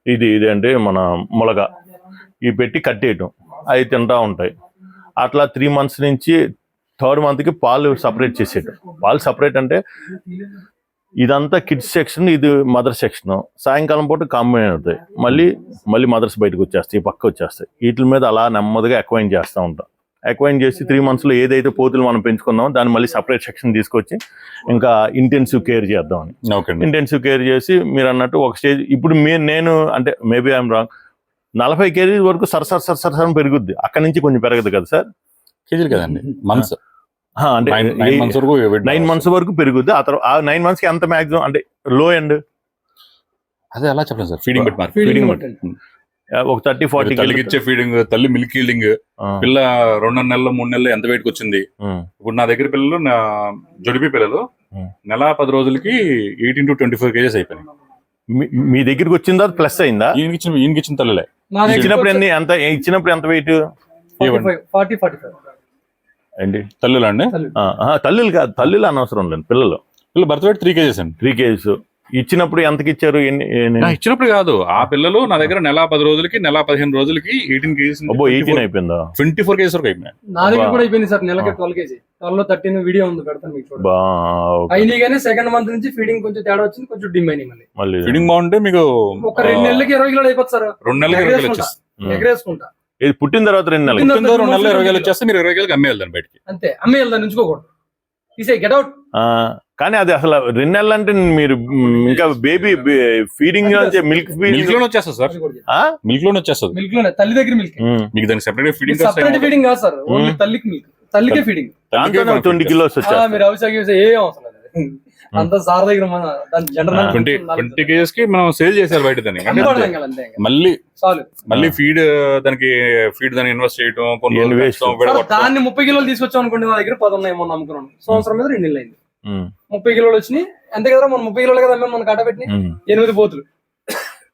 C: ఇది అంటే మన ములగ, ఇవి పెట్టి కట్టేయటం. అవి తింటూ ఉంటాయి. అట్లా 3 months నుంచి 3rd monthకి పాలు సపరేట్ చేసేయటం. పాలు సపరేట్ అంటే ఇదంతా కిడ్స్ సెక్షన్, ఇది మదర్ సెక్షన్. సాయంకాలం పూట కాంబైన్ అవుతాయి. మళ్ళీ మదర్స్ బయటకు వచ్చేస్తాయి, పక్క వచ్చేస్తాయి. వీటి మీద అలా నెమ్మదిగా ఎక్వైన్ చేస్తూ ఉంటాం. ఎక్వైన్ చేసి 3 monthsలో ఏదైతే పోతులు మనం పెంచుకుందామో దాన్ని మళ్ళీ సపరేట్ సెక్షన్ తీసుకొచ్చి ఇంకా ఇంటెన్సివ్ కేర్ చేద్దామని. ఇంటెన్సివ్ కేర్ చేసి మీరు అన్నట్టు ఒక స్టేజ్ ఇప్పుడు నేను అంటే మేబీ ఐఎమ్ రాంగ్, 40 kgs వరకు సరసరం పెరుగుద్ది. అక్కడి నుంచి కొంచెం పెరగదు కదా సార్?
B: కేజీలు కదండి, మంత్స్.
C: అంటే 9 months వరకు పెరుగుద్ది. ఆ తర్వాత 9 monthsకి ఎంత మ్యాక్సిమం అంటే లో ఎండ్?
B: అదే అలా చెప్పండి సార్. ఫీడింగ్ బట్టి
C: ఒక 30-40
B: తల్లికి ఇచ్చే ఫీడింగ్, తల్లి మిల్క్ ఈల్డింగ్, పిల్ల 2 నెలలు 3 నెలలు ఎంత వెయిట్కి వచ్చింది. ఇప్పుడు నా దగ్గర పిల్లలు, నా జుడిపి పిల్లలు నెల 10 రోజులకి 18 to 24 kgs అయిపోయినాయి.
C: మీ దగ్గరికి వచ్చిందా ప్లస్ అయిందా?
B: ఈయనకి ఇచ్చిన తల్లులే.
C: ఇచ్చినప్పుడు ఎంత వెయిట్?
A: 40-45
C: అండి.
B: తల్లులు అండి?
C: తల్లులు కాదు, తల్లులు అనవసరం లేదు. పిల్లలు
B: బర్త్ వెయిట్ 3 kgs అండి.
C: 3 kgs ఇచ్చినప్పుడు ఎంతకి ఇచ్చారు?
B: ఇచ్చినప్పుడు కాదు, ఆ పిల్లలు నా దగ్గర నెల 10 రోజులకి, నెల 15 రోజులకి 18 kgs.
C: 18 అయిపోయిందా?
B: 24 kgs వరకు అయిపోయింది.
A: నా దగ్గర కూడా అయిపోయింది సార్. నెలకి 12 kg. 12 లో 13 వీడియో ఉంది, పెడతాను మీకు చూడండి. అయినా కానీ సెకండ్ మంత్ నుంచి ఫీడింగ్ కొంచెం తేడా వచ్చింది, కొంచెం డిమ్ అయినాయి. మళ్ళీ
B: ఫీడింగ్ బాగుంటే మీకు
A: ఒక 2 నెలలకి 20 కిలోలు అయిపోతుంది సార్.
B: 2 నెలలకి 20 కిలోలు వచ్చేస్తుంది.
A: ఎగరేసుకుంటా.
C: ఇది పుట్టిన తర్వాత 2 నెలలు
B: 2 నెలలు 20 కిలోలు వచ్చేస్తే మీరు 20 కిలోకి అమ్మే వెళ్తాను బయటికి.
A: అంతే, అమ్మే వెళ్తాను, ఉంచుకోకూడదు, తీసే గెట్ అవుట్.
C: కానీ అది అసలు 2 నెలలు అంటే మీరు ఇంకా బేబీ ఫీడింగ్ మిల్క్
B: లోనే వచ్చేస్తుంది సార్. మిల్క్ లోనే వచ్చేస్తుంది.
A: మిల్క్ లోనే, తల్లి దగ్గర మిల్క్.
B: మీకు దానికి సెపరేట్ ఫీడింగ్
A: ఫీడింగ్ కాదు సార్, ఓన్లీ తల్లికి మిల్క్, తల్లికే ఫీడింగ్.
C: 20 kilos వచ్చేస్తుంది.
A: మీరు అవిసాగి ఏ అవసరం లేదు. అంత సార్ దగ్గర
B: 20 kgs కి మనం సేల్ చేసారు బయట దాన్ని. మళ్ళీ ఫీడ్ దానికి ఇన్వెస్ట్ చేయడం,
A: దాన్ని 30 కిలోలు తీసుకొచ్చాం అనుకోండి. నా దగ్గర 10 ఉన్నాయి, మొన్న అమ్ముకున్నాను. సంవత్సరం మీద 2 నెలలు అయింది. 30 కిలోలు వచ్చినాయి. అంతే కదా, మనం 30 కిలోలు కదా మన కాట పెట్టినాయి. 8 పోతులు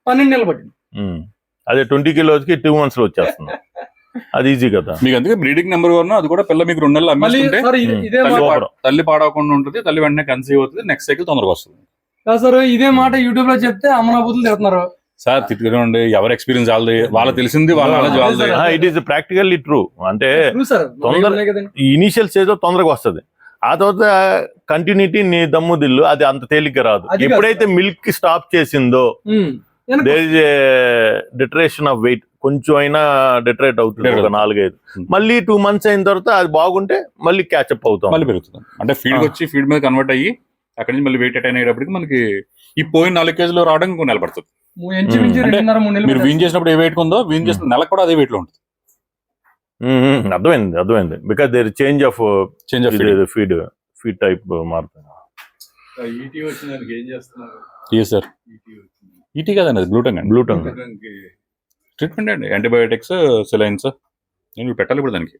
A: 12 నెలలు పట్టింది.
C: అదే 20 kilos కి 2 months లో వచ్చేస్తుంది. అది ఈజీ కదా.
B: మీకు అందుకే బ్రీడింగ్ నెంబర్ 1 అది కూడా పిల్ల మీకు 2 నెలలు
D: మళ్ళీ
B: అమ్మేస్తుంటే
D: సార్ ఇదే
B: తల్లి
D: మాట
B: తల్లి పాడవకుండా ఉంటుంది, తల్లి వెంటనే కన్సీవ్ అవుతుంది, నెక్స్ట్ సైకిల్ తొందరగా వస్తుంది.
D: కాదు సార్, ఇదే మాట యూట్యూబ్ లో చెప్తే అమ్మనాబుద్ధులు తిడుతున్నారు.
B: సార్ తిట్టుకునే ఎవరి ఎక్స్పీరియన్స్ వాళ్ళది, వాళ్ళకి తెలిసింది వాళ్ళ నాలెడ్జ్ వాళ్ళది.
C: It is practically true. అంటే
D: True సార్,
C: తొందర
D: కదండి.
C: ఇనీషియల్ స్టేజ్ లో తొందరగా వస్తుంది, ఆ తర్వాత కంటిన్యూటీ నీ దమ్ము దిల్లు అది అంత తేలిగ్గా రాదు.
D: అది కాదు
C: ఎప్పుడైతే మిల్క్ స్టాప్ చేసిందో there is a deterioration of weight, కొంచెం అయినా డిటరేట్ అవుతుంది ఒక 4-5. మళ్ళీ 2 months అయిన తర్వాత అది బాగుంటే మళ్ళీ క్యాచప్ అవుతాం,
B: మళ్ళీ పెరుగుతుంది. అంటే ఫీడ్ వచ్చి ఫీడ్ మీద కన్వర్ట్ అయ్యి అక్కడి నుంచి మళ్ళీ వెయిట్ అటైన్ అయ్యేటప్పటికి మనకి ఈ పోయిన 4 kgs రావడానికి కొన్ని నెల పడుతుంది.
D: ఇంచుమించు
B: అంటే
D: 2.5-3 నెలలు
B: మీరు వీన్ చేసినప్పుడు ఏ వెయిట్ ఉందో వీన్ చేసిన నెలకు కూడా అదే వెయిట్ లో ఉంటుంది.
C: అర్థమైంది. Because there change of
B: change of
C: feed type మారుతుంది.
E: ఈటీ వచ్చిన దానికి ఏం చేస్తున్నారు?
B: ఏ సార్
E: ఈటీ వచ్చింది,
B: ఈటీ కదండి, అది బ్లూటంగ్ అండి.
C: బ్లూటంగ్
E: దానికి
B: ట్రీట్మెంట్ అండి, యాంటీబయోటిక్స్, సెలైన్స్. నేను పెట్టాలి ఇప్పుడు దానికి.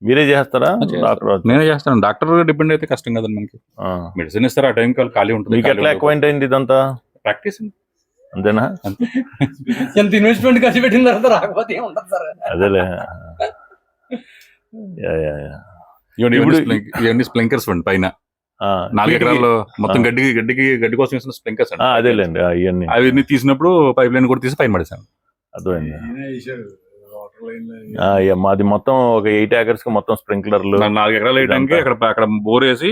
C: మీరే చేస్తారా? డాక్టర్
B: నేనే చేస్తాను. డాక్టర్ డిపెండ్ అయితే కష్టం కదండి మనకి. మెడిసిన్ ఇస్తారు, ఆ టైం ఖాళీ ఉంటుంది.
C: మీకు ఎట్లా అక్వైంట్ అయింది ఇదంతా?
B: ప్రాక్టీస్
C: అంతేనా?
D: ఎంత ఇన్వెస్ట్మెంట్ ఖర్చు పెట్టిన తర్వాత రాకపోతే ఏముంటది సార్.
C: అదేలే.
B: ఇవన్నీ స్ప్లింకర్స్ అండి పైన 4 ఎకరాల్లో మొత్తం గడ్డి కోసం వేసిన స్ప్లింకర్స్ అండి.
C: అదేలేండి ఇవన్నీ
B: అవన్నీ తీసినప్పుడు పైప్ లైన్ కూడా తీసి పైన పడేసాను.
C: అర్థమైంది.
E: ఈయన వేసాడు వాటర్ లైన్ లో.
C: మాది మొత్తం ఒక 8 acres కి మొత్తం స్ప్రింక్లర్లు
B: 4 ఎకరాలు వేయడానికి అక్కడ బోర్ వేసి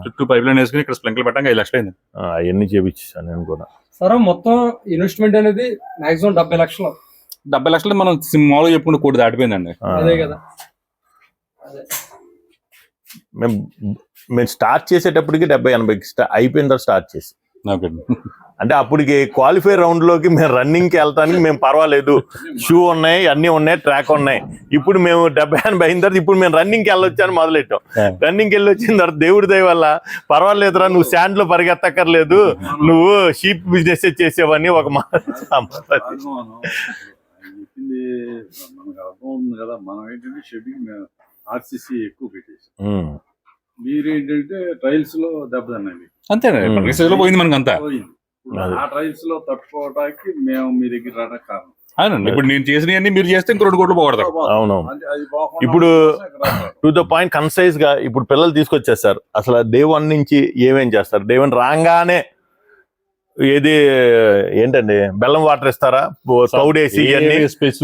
B: చుట్టూ పైప్ లైన్ వేసుకుని ఇక్కడ స్ప్లింకర్ పెట్టడానికి 5 లక్షలు అయింది.
C: అవన్నీ చేపించాను నేను కూడా.
D: సార్ మొత్తం ఇన్వెస్ట్మెంట్ అనేది మాక్సిమం 70 లక్షలు.
B: 70 లక్షలు మనం మామూలుగా చెప్పుకుంటే కోటి దాటిపోయిందండి.
D: అదే కదా.
C: మేము స్టార్ట్ చేసేటప్పటికి 70-80 అయిపోయిన తర్వాత స్టార్ట్ చేసి,
B: ఓకే.
C: అంటే అప్పటికి క్వాలిఫై రౌండ్ లోకి మేము రన్నింగ్ కి వెళ్తానికి మేము పర్వాలేదు, షూ ఉన్నాయి, అన్ని ఉన్నాయి, ట్రాక్ ఉన్నాయి. ఇప్పుడు మేము 70-80 అయిన తర్వాత ఇప్పుడు మేము రన్నింగ్ కి వెళ్ళొచ్చాను మొదలెట్టాం. రన్నింగ్ కి వెళ్ళి వచ్చిన తర్వాత దేవుడి దయ వల్ల పర్వాలేదురా, నువ్వు శాండ్ లో పరిగెత్తక్కర్లేదు, నువ్వు షీప్ బిజినెస్ చేసేవని ఒక మాట.
E: చెప్పింది మనకు అర్థం ఉంది కదా. మనం ఏంటంటే షెడ్యూల్ ఆర్సీసీ ఎక్కువ పెట్టేసాం, మీరేంటంటే ట్రయల్స్ లో దెబ్బతిన్నాయి.
B: అంతేనా పోయింది మనకి అంతా.
E: ఆ ట్రయల్స్ లో తట్టుకోవడానికి మేము మీ దగ్గర రావడానికి కారణం.
B: అవునండి. ఇప్పుడు నేను చేసినవన్నీ మీరు చేస్తే ఇంకో 2 కోట్లు పోగొడతారు.
C: అవునవును.
E: అది బాగుంది.
C: ఇప్పుడు టు ద పాయింట్ కన్సైజ్ గా ఇప్పుడు పిల్లలు తీసుకొచ్చేస్తారు. అసలు డే 1 నుంచి ఏమేం చేస్తారు? డే 1 రాగానే ఏది ఏంటండి, బెల్లం వాటర్ ఇస్తారా, తౌడేసి ఇవన్నీ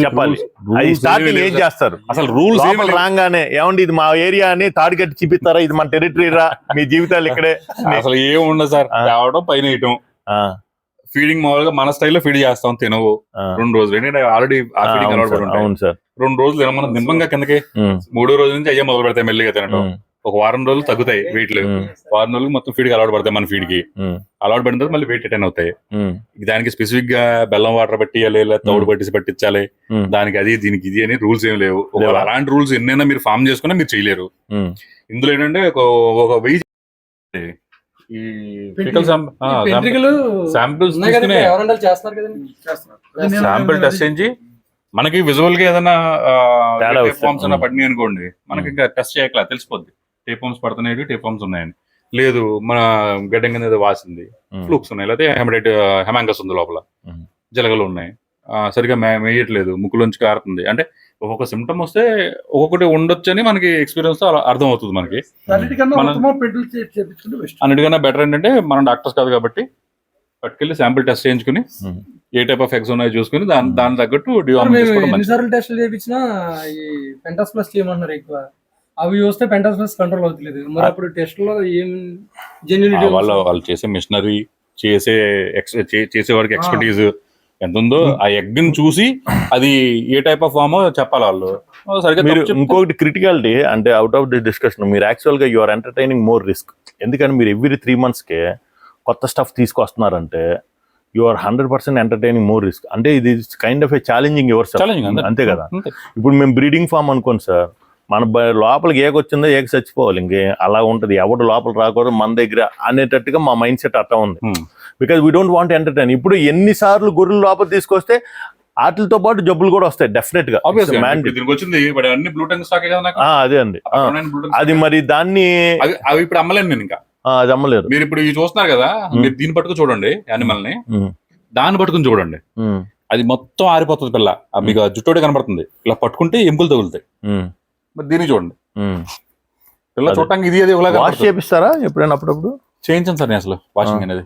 C: చెప్పాలి. అది స్టార్టింగ్ ఏం చేస్తారు?
B: అసలు రూల్స్
C: రాగానే ఏమండి ఇది మా ఏరియా అని తాడు కట్టి చూపిస్తారా, ఇది మన టెరిటరీ రా, మీ జీవితాలు ఇక్కడే?
B: అసలు ఏం ఉండదు సార్. తేవడం, పైన వేయటం, ఫీడింగ్ మామూలుగా మన స్టైల్లో ఫీడ్ చేస్తాం. తినవు 2 రోజులు, ఏంటంటే ఆల్రెడీ ఆ ఫీడింగ్ అలవాటు ఉంటాయి.
C: అవును సార్.
B: 2 రోజులు తినమన్న నింబంగా కిందకి, 3వ రోజు నుంచి అయ్యే మొదలు పెడతాయి మెల్లిగా తినడం. ఒక వారం రోజులు తగ్గుతాయి వెయిట్లు, వారం రోజులు మొత్తం ఫీడ్ కి అలవాటు పడతాయి. మన ఫీడ్ కి అలవాటు పడిన తర్వాత మళ్ళీ వెయిట్ రిటర్న్ అవుతాయి. దానికి స్పెసిఫిక్ గా బెల్లం వాటర్ పట్టియాలి, లేదా తౌడు పట్టించాలి, దానికి అది దీనికి ఇది అని రూల్స్ ఏం లేవు. అలాంటి రూల్స్ ఎన్నైనా మీరు ఫామ్ చేసుకున్నా మీరు చేయలేరు. ఇందులో ఏంటంటే ఒక 1000 శాంపిల్స్ శాంపిల్ టెస్ట్ చేయించి మనకి విజువల్ గా ఏదైనా ఫామ్స్ అన్నా పడినాయి అనుకోండి, మనకి ఇంకా టెస్ట్ చేయట్లా తెలిసిపోద్ది. టేప్ ఫామ్స్ పడుతున్నాయి, టేప్ ఫామ్స్ ఉన్నాయని. లేదు మన గడ్డం కింద ఏదో వాసింది, ఫ్లూక్స్ ఉన్నాయి, లేకపోతే హెమాంగస్ ఉంది, లోపల జలగలు ఉన్నాయి, సరిగా మేయట్లేదు, ముక్కులోంచి కారుతుంది. అంటే ఒక్కొక్క సిమ్టమ్ వస్తే ఒక్కొక్కటి ఉండొచ్చు అని మనకి ఎక్స్పీరియన్స్ తో అర్థం అవుతుంది మనకి. అన్నిటికన్నా బెటర్ ఏంటంటే మనం డాక్టర్స్ కాదు కాబట్టి పట్టుకెళ్ళి శాంపిల్ టెస్ట్ చేయించుకుని ఏ టైప్ ఆఫ్ ఎగ్స్ ఉన్నాయో చూసుకుని దాని తగ్గట్టు
D: ఎన్నిసార్లు టెస్టులు చేయించినా ఈ పెంటాస్ ప్లస్ చేయమంటున్నారు ఎక్కువ. అవి చూస్తే పెంటాస్ ప్లస్ కంట్రోల్ అవుతలేదు. మరి అప్పుడు టెస్ట్ లో ఏం జెన్యూనిటీ,
B: వాళ్ళు చేసే మిషనరీ, చేసేవాడికి ఎక్స్పర్టీజ్ ఎంత ఉందో ఆ ఎగ్ ని చూసి అది ఏ టైప్ ఆఫ్ ఫామ్ చెప్పాలి వాళ్ళు.
C: మీరు ఇంకొకటి క్రిటికాలిటీ అంటే అవుట్ ఆఫ్ ది డిస్కషన్, మీరు యాక్చువల్ గా యూఆర్ ఎంటర్టైనింగ్ మోర్ రిస్క్. ఎందుకంటే మీరు ఎవ్రీ 3 months కే కొత్త స్టఫ్ తీసుకొస్తున్నారంటే యూఆర్ 100% ఎంటర్టైనింగ్ మోర్ రిస్క్. అంటే ఇది kind of a challenging yourself, అంతే కదా. ఇప్పుడు మేము బ్రీడింగ్ ఫామ్ అనుకోండి సార్, మన లోపలికి ఏకొచ్చిందో ఏక చచ్చిపోవాలి, ఇంకే అలా ఉంటది. ఎవడు లోపల రాకూడదు మన దగ్గర అనేటట్టుగా మా మైండ్ సెట్ అట్లా ఉంది. Because we don't want entertain. ఇప్పుడు ఎన్నిసార్లు గొర్రెలు లోపల తీసుకొస్తే వాటితో పాటు జబ్బులు కూడా వస్తాయి డెఫినెట్ గా. అదే అండి, అది మరి దాన్ని
B: అవి ఇప్పుడు అమ్మలేను నేను, ఇంకా
C: అది అమ్మలేరు.
B: మీరు ఇప్పుడు చూస్తున్నారు కదా, మీరు దీన్ని పట్టుకు చూడండి యానిమల్ ని, దాన్ని పట్టుకుని చూడండి. అది మొత్తం ఆరిపోతుంది పిల్ల. మీకు ఆ జుట్టోడే కనబడుతుంది, ఇలా పట్టుకుంటే ఎముకలు తగులుతాయి. మరి దీన్ని చూడండి, పిల్ల
C: అదే.
B: చూడటానికి ఇది అది
C: వాష్ చేపిస్తారా ఎప్పుడైనా అప్పుడప్పుడు?
B: చేయించాను సార్ నేను అసలు వాషింగ్ అనేది.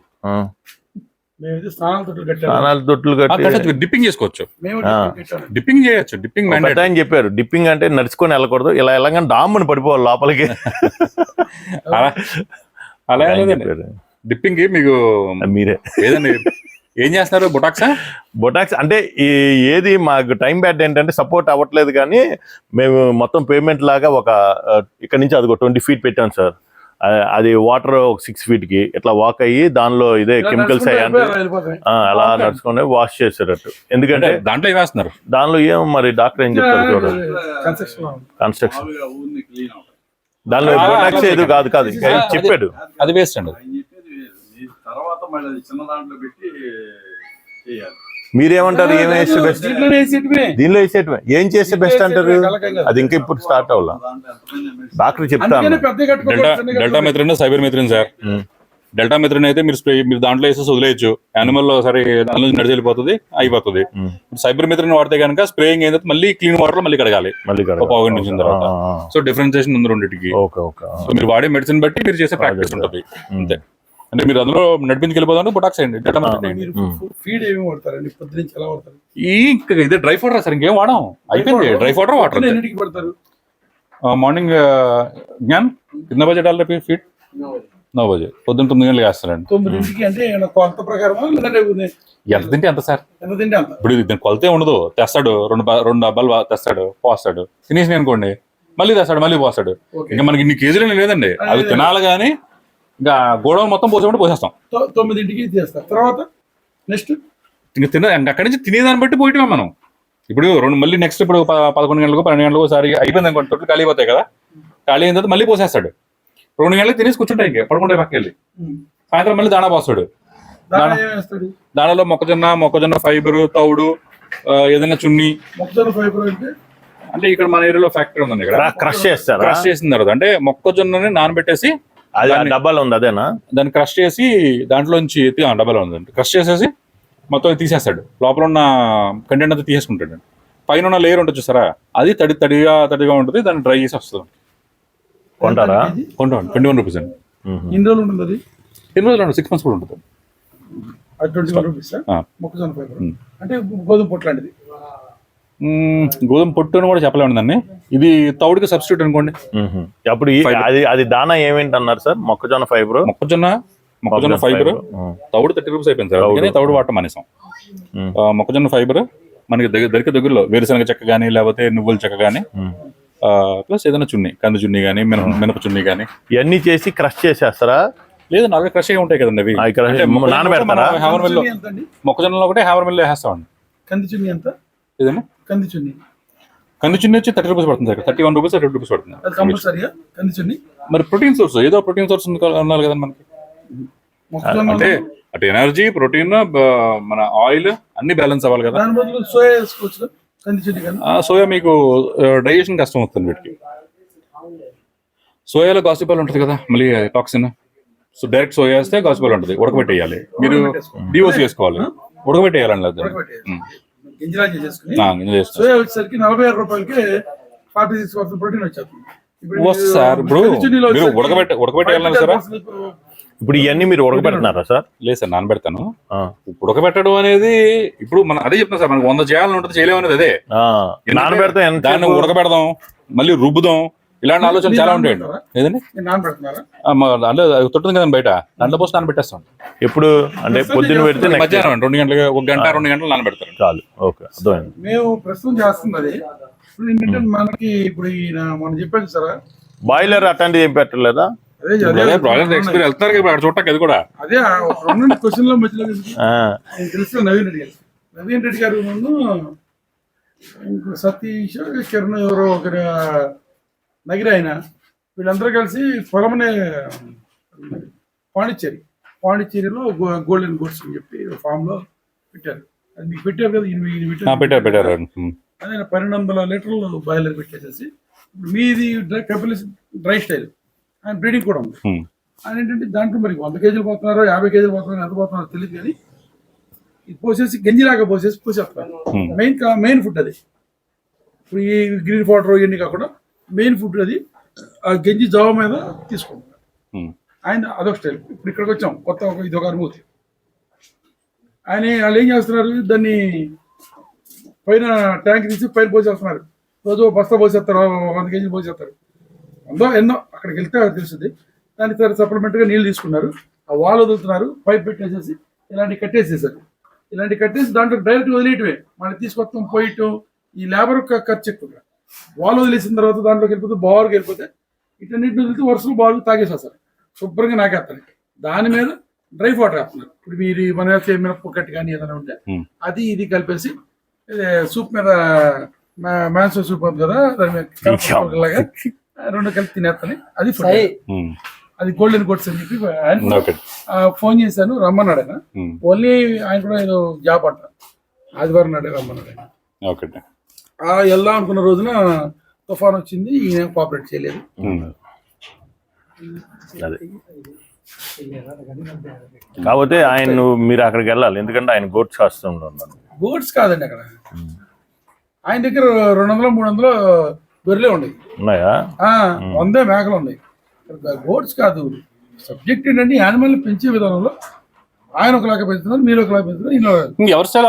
D: మేమైతే స్నానాల తొట్టులు కట్టాము.
C: స్నానాలు తొట్లు కట్టి
B: డిప్పింగ్ చేసుకోవచ్చు,
D: మేము
C: ఆ.
D: కట్టాము.
B: డిప్పింగ్ చేయొచ్చు. డిప్పింగ్
C: పెద్ద ఆయన చెప్పారు డిప్పింగ్ అంటే నడుచుకొని వెళ్ళకూడదు, ఇలా వెళ్ళగానే డామ్మని పడిపోవాలి లోపలికి.
B: అలా
C: ఆయన
B: లేదండి.
C: చెప్పారు.
B: డిప్పింగ్ కి మీకు
C: మీరే
B: ఏదండి ఏం చేస్తున్నారు? బొటాక్సా?
C: బొటాక్స్ అంటే ఏది మాకు టైం బ్యాడ్ ఏంటంటే సపోర్ట్ అవ్వట్లేదు, కానీ మేము మొత్తం పేమెంట్ లాగా ఒక ఇక్కడ నుంచి అది 20 feet పెట్టాం సార్. అది వాటర్ ఒక 6 feet కి ఇట్లా వాక్ అయ్యి దానిలో ఇదే
D: ఇలా
C: కెమికల్స్
D: నడుచుకుంటూ
C: అయ్యి
D: వెళ్ళిపోతాయి.
C: అలా నడుచుకొని వాష్ చేసేటట్టు. ఎందుకంటే
B: అంటే దాంట్లో ఏం వేస్తున్నారు?
C: దానిలో ఏం మరి డాక్టర్ ఏం చెప్తారు చూడండి.
D: కన్స్ట్రక్షన్ లో ఉంది.
C: కన్స్ట్రక్షన్
E: మామూలుగా ఊరిని క్లీన్ అవుతాయి.
C: దానిలో
B: ఆ,
C: బొటాక్స్
B: అదే.
C: ఏది కాదు కాదు ఇంకా
B: ఆ,
C: చెప్పాడు.
B: అది వేస్ట్ అండి.
E: ఆయన చెప్పేది వేరు. మీరు తర్వాత మళ్ళీ అది చిన్న దాంట్లో పెట్టి చేయాలి.
C: మీరేమంటారు? ఏం వేస్తే బెస్ట్?
D: దీంట్లోనే వేసేటివే.
C: దీనిలో వేసేటమే ఏం చేస్తే బెస్ట్ అంటారు? అది ఇంకా ఇప్పుడు స్టార్ట్ అవ్వాల.
E: దాంట్లో ఎంతమంది మెడిసిన్
C: డాక్టర్ చెప్తాను.
D: అందుకనే పెద్ద కట్టుకోకూడదు, చిన్నగా
B: డెల్టా మెథ్రిన్, సైబర్ మెథ్రిన్ సార్. డెల్టా మెథ్రిన్ అయితే మీరు దాంట్లో వేసేసి వదిలేయచ్చు, యానిమల్ సరే దానిలో నడిచి వెళ్ళిపోతుంది, అయిపోతుంది. సైబర్ మెథ్రిన్ వాడితే కనుక స్ప్రేయింగ్ అయితే మళ్ళీ క్లీన్ వాటర్ లో మళ్ళీ కడగాలి
C: మళ్ళీ
B: ఒక పావు గంట వచ్చిన తర్వాత. సో డిఫరెన్సియేషన్ ఉంది రెండింటికి.
C: Okay okay.
B: సో మీరు వాడే మెడిసిన్ బట్టి మీరు చేసే ప్రాక్టీస్ ఉంటుంది అంతే. అంటే మీరు అందులో నడిపించుకు వెళ్ళిపోతాను బొటాక్స్ అయ్యండి, డెల్టా మెథ్రిన్ వేయండి.
D: మీరు ఫీడ్ ఏమి వాడతారండి? పొద్దున నుంచి ఎలా వాడతారు?
B: ఇంకా ఇదే డ్రై పౌడర్ సార్, ఇంకేం వాడాం, అయిపోయింది. డ్రై పౌడర్ వాటర్
D: పొద్దున్న ఎన్నింటికి పడతారు?
B: మార్నింగ్ జ్ఞాన్ కింద బజెట్ డాల్ ఫీట్ 9 బజే పొద్దున్న 9 గంటలకు వేస్తారండి.
D: 9ంటికి అంటే ఏమైనా కొలత ప్రకారం లేదంటే
B: ఎంత తింటే ఎంత సార్?
D: ఎంత తింటే అంత.
B: ఇప్పుడు దీని కొలతే ఉండదు, తెస్తాడు 2 డబ్బాలు తెస్తాడు, పోస్తాడు, తినేసి అనుకోండి, మళ్ళీ తెస్తాడు, మళ్ళీ పోస్తాడు.
D: ఓకే.
B: ఇంకా మనకి ఇన్ని కేజీలు లేదండి, అవి తినాలి కానీ ఇంకా గోడౌన్ మొత్తం పోసేమంటే పోసేస్తాం.
D: 9ంటికి చేస్తారు. తర్వాత నెక్స్ట్
B: ఇంకా ఇంకా అక్కడి నుంచి తినేదాన్ని బట్టి పోయటమే మనం. ఇప్పుడు మళ్ళీ నెక్స్ట్ ఇప్పుడు 11 గంటలకు 12 గంటలకు ఒకసారి అయిపోయింది అనుకోండి, తొట్లు ఖాళీ అయిపోతాయి కదా, ఖాళీ అయిన తర్వాత మళ్ళీ పోసేస్తాడు. 2 గంటలకు తినేసి కూర్చుంటాయి, ఇంకా పడుకుంటే పక్కకి వెళ్ళి సాయంత్రం మళ్ళీ దాణా పోస్తాడు.
D: దాంట్లో ఏం వేస్తాడు?
B: దానిలో మొక్కజొన్న ఫైబర్, తౌడు, ఏదైనా చున్ని.
D: మొక్కజొన్న ఫైబర్ అంటే
B: ఇక్కడ మన ఏరియాలో ఫ్యాక్టరీ ఉందండి, ఇక్కడ
C: క్రష్ చేస్తారా?
B: క్రష్ చేసిన తర్వాత అంటే మొక్కజొన్నని నానబెట్టేసి
C: అది ఆ డబ్బాలో ఉంది అదేనా?
B: దాన్ని క్రష్ చేసి దాంట్లోంచి డబ్బాలో ఉందండి, క్రష్ చేసేసి మొత్తం తీసేస్తాడు, లోపల ఉన్న కంటెంట్ అంతా తీసేసుకుంటాడు. పైన ఉన్న లేయర్ ఉంటుంది చూసారా, అది తడిగా ఉంటుంది, దాన్ని డ్రై చేసి వస్తుంది.
C: కొంటారా?
B: కొంటాం 21 రూపీస్ అండి.
D: ఎన్ని రోజులు ఉంటుంది అది?
B: 10 రోజులు 6 months కూడా ఉంటుంది.
D: అది 21 రూపీస్
B: ఆ.
D: మొక్కజొన్న ఫైబర్ అంటే గోధుమ పొట్టు లాంటిది.
B: గోధుమ పొట్టు అని కూడా చెప్పలేము దాన్ని, ఇది తౌడుకి సబ్స్టిట్యూట్ అనుకోండి.
C: అప్పుడు అది దానా ఏమేంటి అన్నారు సార్? మొక్కజొన్న ఫైబర్,
B: మొక్కజొన్న ఫైబర్, తౌడు 30 రూపీస్ అయిపోయింది సార్, అందుకని తౌడు వాడటం మానేసాం. మొక్కజొన్న ఫైబర్ మనకి దగ్గరలో వేరుశనగ చెక్క కానీ లేకపోతే నువ్వుల చెక్క కానీ, ప్లస్ ఏదైనా చున్ని, కంది చున్ని కానీ మినప చున్ని కానీ,
C: ఇవన్నీ చేసి క్రష్ చేసేస్తారా?
B: లేదు నాలుగు క్రష్ అయ్యి ఉంటాయి కదండి అవి.
C: నానబెడతారా?
B: హ్యామర్ మిల్
D: ఎంత అండి?
B: మొక్కజొన్నలో ఒకటే హ్యామర్ మిల్ వేస్తామండి.
D: కంది చున్ని ఎంత?
B: ఏదండి
D: కంది చున్ని
B: కంది చున్ని వచ్చి 30 రూపీస్ పడుతుంది సార్, 31 రూపీస్ 30 రూపీస్ పడుతుంది.
D: అది కంపల్సరీగా కంది చున్ని.
B: మరి ప్రోటీన్ సోర్స్ ఏదో ప్రోటీన్ సోర్స్ ఉండాలి కదండి మనకి.
D: మొక్కజొన్న
B: అంటే అటు ఎనర్జీ, ప్రోటీన్, మన ఆయిల్ అన్ని బ్యాలెన్స్ అవ్వాలి కదా.
D: దాని బదులు సోయా వేసుకోవచ్చు కదా, కంది చున్ని కానీ.
B: సోయా మీకు డైజెషన్ కష్టం అవుతుంది వీటికి. సోయాలో గాసిపాల్ ఉంటుంది కదా, మళ్ళీ టాక్సిన్. సో డైరెక్ట్ సోయా వేస్తే గాసిపాల్ ఉంటుంది, ఉడకబెట్టేయాలి. మీరు డిఓసి వేసుకోవాలి, ఉడకబెట్టేయాలండి.
D: గింజలా చేసేసుకుని సోయా వచ్చేసరికి 46 రూపాయలకి 46% ప్రోటీన్ వచ్చేస్తుంది.
B: వస్తుంది సార్. ఇప్పుడు మీరు ఉడకబెట్టేయాలన్నా సరే.
C: ఇప్పుడు ఇవన్నీ మీరు ఉడకబెడుతున్నారా సార్?
B: లేదు సార్, నానబెడతాను. ఉడకబెట్టడం అనేది ఇప్పుడు మనం అదే చెప్తాం సార్, మనకు 100 చేయాలని ఉంటుంది, చేయలేము అనేది అదే.
C: నానబెడతాం,
B: దాన్ని ఉడకబెడదాం, మళ్ళీ రుబ్బుదాం, ఇలాంటి ఆలోచన చాలా ఉంటాయండి. ఏదండి
D: నానబెడుతున్నారా?
B: దాంట్లో తొట్టుంది కదండి బయట, దాంట్లో పోస్ట్ నానబెట్టేస్తాం.
C: ఎప్పుడు అంటే పొద్దున్న పెడితే
B: మధ్యాహ్నం 2 గంటలకు 1 గంట 2 గంటలు నానబెడతారు
C: చాలు. ఓకే, అర్థమైంది.
D: మేము ప్రస్తుతం చేస్తుంది అది. ఇప్పుడు ఏంటంటే మనకి ఇప్పుడు మనం చెప్పాను సార్,
C: బాయిలర్ అట్లాంటిది ఏం పెట్టలేదా?
D: అదే
B: ఎక్స్పీరియన్స్ వెళ్తున్నారు కదా అక్కడ చూడటానికి, అది కూడా
D: అదే రెండు క్వశ్చన్ లో మధ్యలో తెలుసు. నవీన్ రెడ్డి గారు నన్ను ఇంకో సతీష్ కిరణ్ ఎవరో ఒక నగిరి ఆయన, వీళ్ళందరూ కలిసి పొలమనే పాండిచ్చేరిలో గోల్డెన్ గోడ్స్ అని చెప్పి ఫామ్ లో పెట్టారు. అది మీకు పెట్టారు కదా,
B: పెట్టారు.
D: అదే 1200 లీటర్లు బాయిలర్ పెట్టేసేసి, మీది డ్రై స్టైల్, ఆయన బ్రీడింగ్ కూడా ఉంది. ఆయన ఏంటంటే దాంట్లో మరి 100 కేజీలు పోతున్నారో 50 కేజీలు పోతున్నారో ఎంత పోతున్నారో తెలియదు, కానీ ఇది పోసేసి గంజిలాగా పోసేస్తారు. మెయిన్ ఫుడ్ అది. ఇప్పుడు ఈ గ్రీన్ వాటర్ ఇవన్నీ కాకుండా మెయిన్ ఫుడ్ అది. ఆ గంజి జావ మీద తీసుకుంటారు ఆయన. అదొక స్టైల్. ఇప్పుడు ఇక్కడికి వచ్చాం, కొత్త ఇది ఒక అనుభూతి. వాళ్ళు ఏం చేస్తున్నారు, దాన్ని పైన ట్యాంక్ తీసి పైన పోసేస్తున్నారు. రోజు బస్తా పోసేస్తారు, 100 కేజీలు పోసేస్తారు. ఎన్నో అక్కడికి వెళ్తే తెలుస్తుంది. దానికి సప్లిమెంటరీగా నీళ్ళు తీసుకున్నారు, ఆ వాల్ వదులుతున్నారు, పైప్ పెట్టేసేసి ఇలాంటివి కట్టేసేసారు. ఇలాంటివి కట్టేసి దాంట్లో డైరెక్ట్ వదిలేయటమే. మళ్ళీ తీసుకొస్తాం పోయటం, ఈ లేబర్ ఖర్చు ఎక్కువ. వాల్ వదిలేసిన తర్వాత దాంట్లోకి వెళ్ళిపోతే బారుగా వెళ్ళిపోతే ఇటన్నిటిని వదిలితే వరుసలు బారులు తాగేసేస్తారు, శుభ్రంగా నాకేస్తారు. దాని మీద డ్రై వాటర్ వేస్తున్నారు. ఇప్పుడు మీరు మన మినప్పు కట్టి కానీ ఏదైనా ఉంటే అది ఇది కలిపేసి సూప్ మీద మాంసం సూప్ ఉంది కదా, దాని మీద లాగా 2 కలిపి తినేస్తాను. అది అది గోల్డెన్ కోట్స్ అని చెప్పి ఫోన్ చేశాను, రమ్మన్నాడు ఆయన. ఓన్లీ ఆయన కూడా ఏదో జాబ్ అంట, ఆదివారం నాడే రమ్మన్నాడు ఆయన. వెళ్దాం అనుకున్న రోజున తుఫాన్ వచ్చింది, ఈయన కోఆపరేట్ చేయలేదు.
C: కాకపోతే ఆయన మీరు అక్కడికి వెళ్ళాలి, ఎందుకంటే ఆయన గోట్స్ శాస్త్రంలో ఉన్నారు.
D: గోట్స్ కాదండి అక్కడ, ఆయన దగ్గర 200-300 గొర్రెలే ఉన్నాయి.
C: ఉన్నాయా?
D: 100 మేకలు ఉన్నాయి. గోట్స్ కాదు. సబ్జెక్ట్ ఏంటంటే యానిమల్ పెంచే విధానంలో ఆయన ఒకలాగా పెంచుతున్నారు, మీరు ఒకలాగా పెంచుతున్నారు.
B: ఎవరి స్టైల్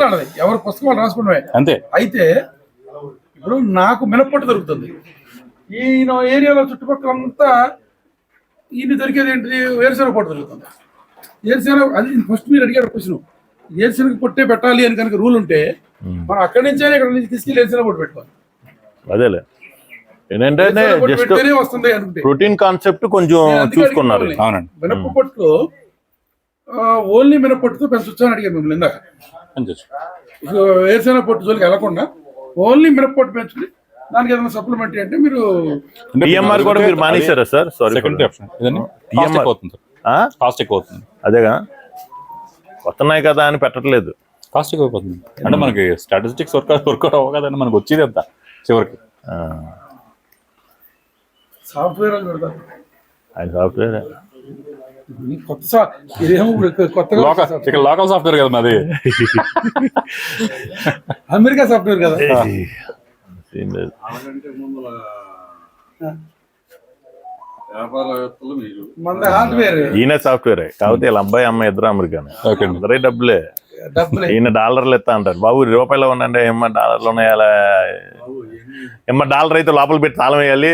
D: ఆడదు, ఎవరి పుస్తకాలు రాసుకున్నాయి అంతే. అయితే ఇప్పుడు నాకు మినప్పట్టు దొరుకుతుంది, ఈయన ఏరియాలో చుట్టుపక్కలంతా ఈయన దొరికేది ఏంటి, వేరుశెనగ పొట్టు దొరుకుతుంది. వేరుశెనగ అది ఫస్ట్ మీరు అడిగారు క్వశ్చన్, వేరుశెనగ పొట్టే పెట్టాలి అని కనుక రూల్ ఉంటే మనం అక్కడి నుంచి ఇక్కడ నుంచి తీసుకెళ్ళి వేరుశెనగ పొట్టు పెట్టుకోవాలి.
C: అదేలే, ఏంటంటే జస్ట్ ప్రోటీన్ కాన్సెప్ట్ కొంచెం చూసుకున్నారు.
D: మినప్పొట్టులో ఓన్లీ మినప్పొట్టుతో పెంచొచ్చు అని అడిగారు మిమ్మల్ని ఇందాక. వేరుశెనగ పొట్టు జోలికి వెళ్ళకుండా ఓన్లీ మినప్పొట్టు పెంచుకుని దానికి ఏదైనా సప్లిమెంటరీ అంటే మీరు
C: టిఎంఆర్ కూడా మీరు మానేశారా సార్? అదేగా వస్తున్నాయి కదా అని పెట్టట్లేదు,
B: కాస్ట్ ఎక్కువైపోతుంది. అంటే మనకి స్టాటిస్టిక్స్ వర్కౌట్ అవ్వ కదండి, మనకు వచ్చేది అంత చివరికి.
D: సాఫ్ట్వేర్ అని పెడతారు
C: ఆయన సాఫ్ట్వేర్.
B: కొత్తగా లోకల్ సాఫ్ట్వేర్ కదా మాది,
D: అమెరికా సాఫ్ట్వేర్ కదా.
E: అలాగంటే ముందు వ్యాపారవేత్తలు మీరు,
D: మన హార్డ్వేర్.
C: ఈయన సాఫ్ట్వేర్, కాకపోతే వీళ్ళ అబ్బాయి అమ్మాయి ఇద్దరు అమెరికానే. అందరే డబ్బులే. ఈయన డాలర్లు ఇస్తా అంటారు. బాబు రూపాయలు ఉండండి, ఏమన్నా డాలర్లు ఉన్నాయాలా? ఏమన్నా డాలర్ అయితే లోపల పెట్టి తాళం వేయాలి,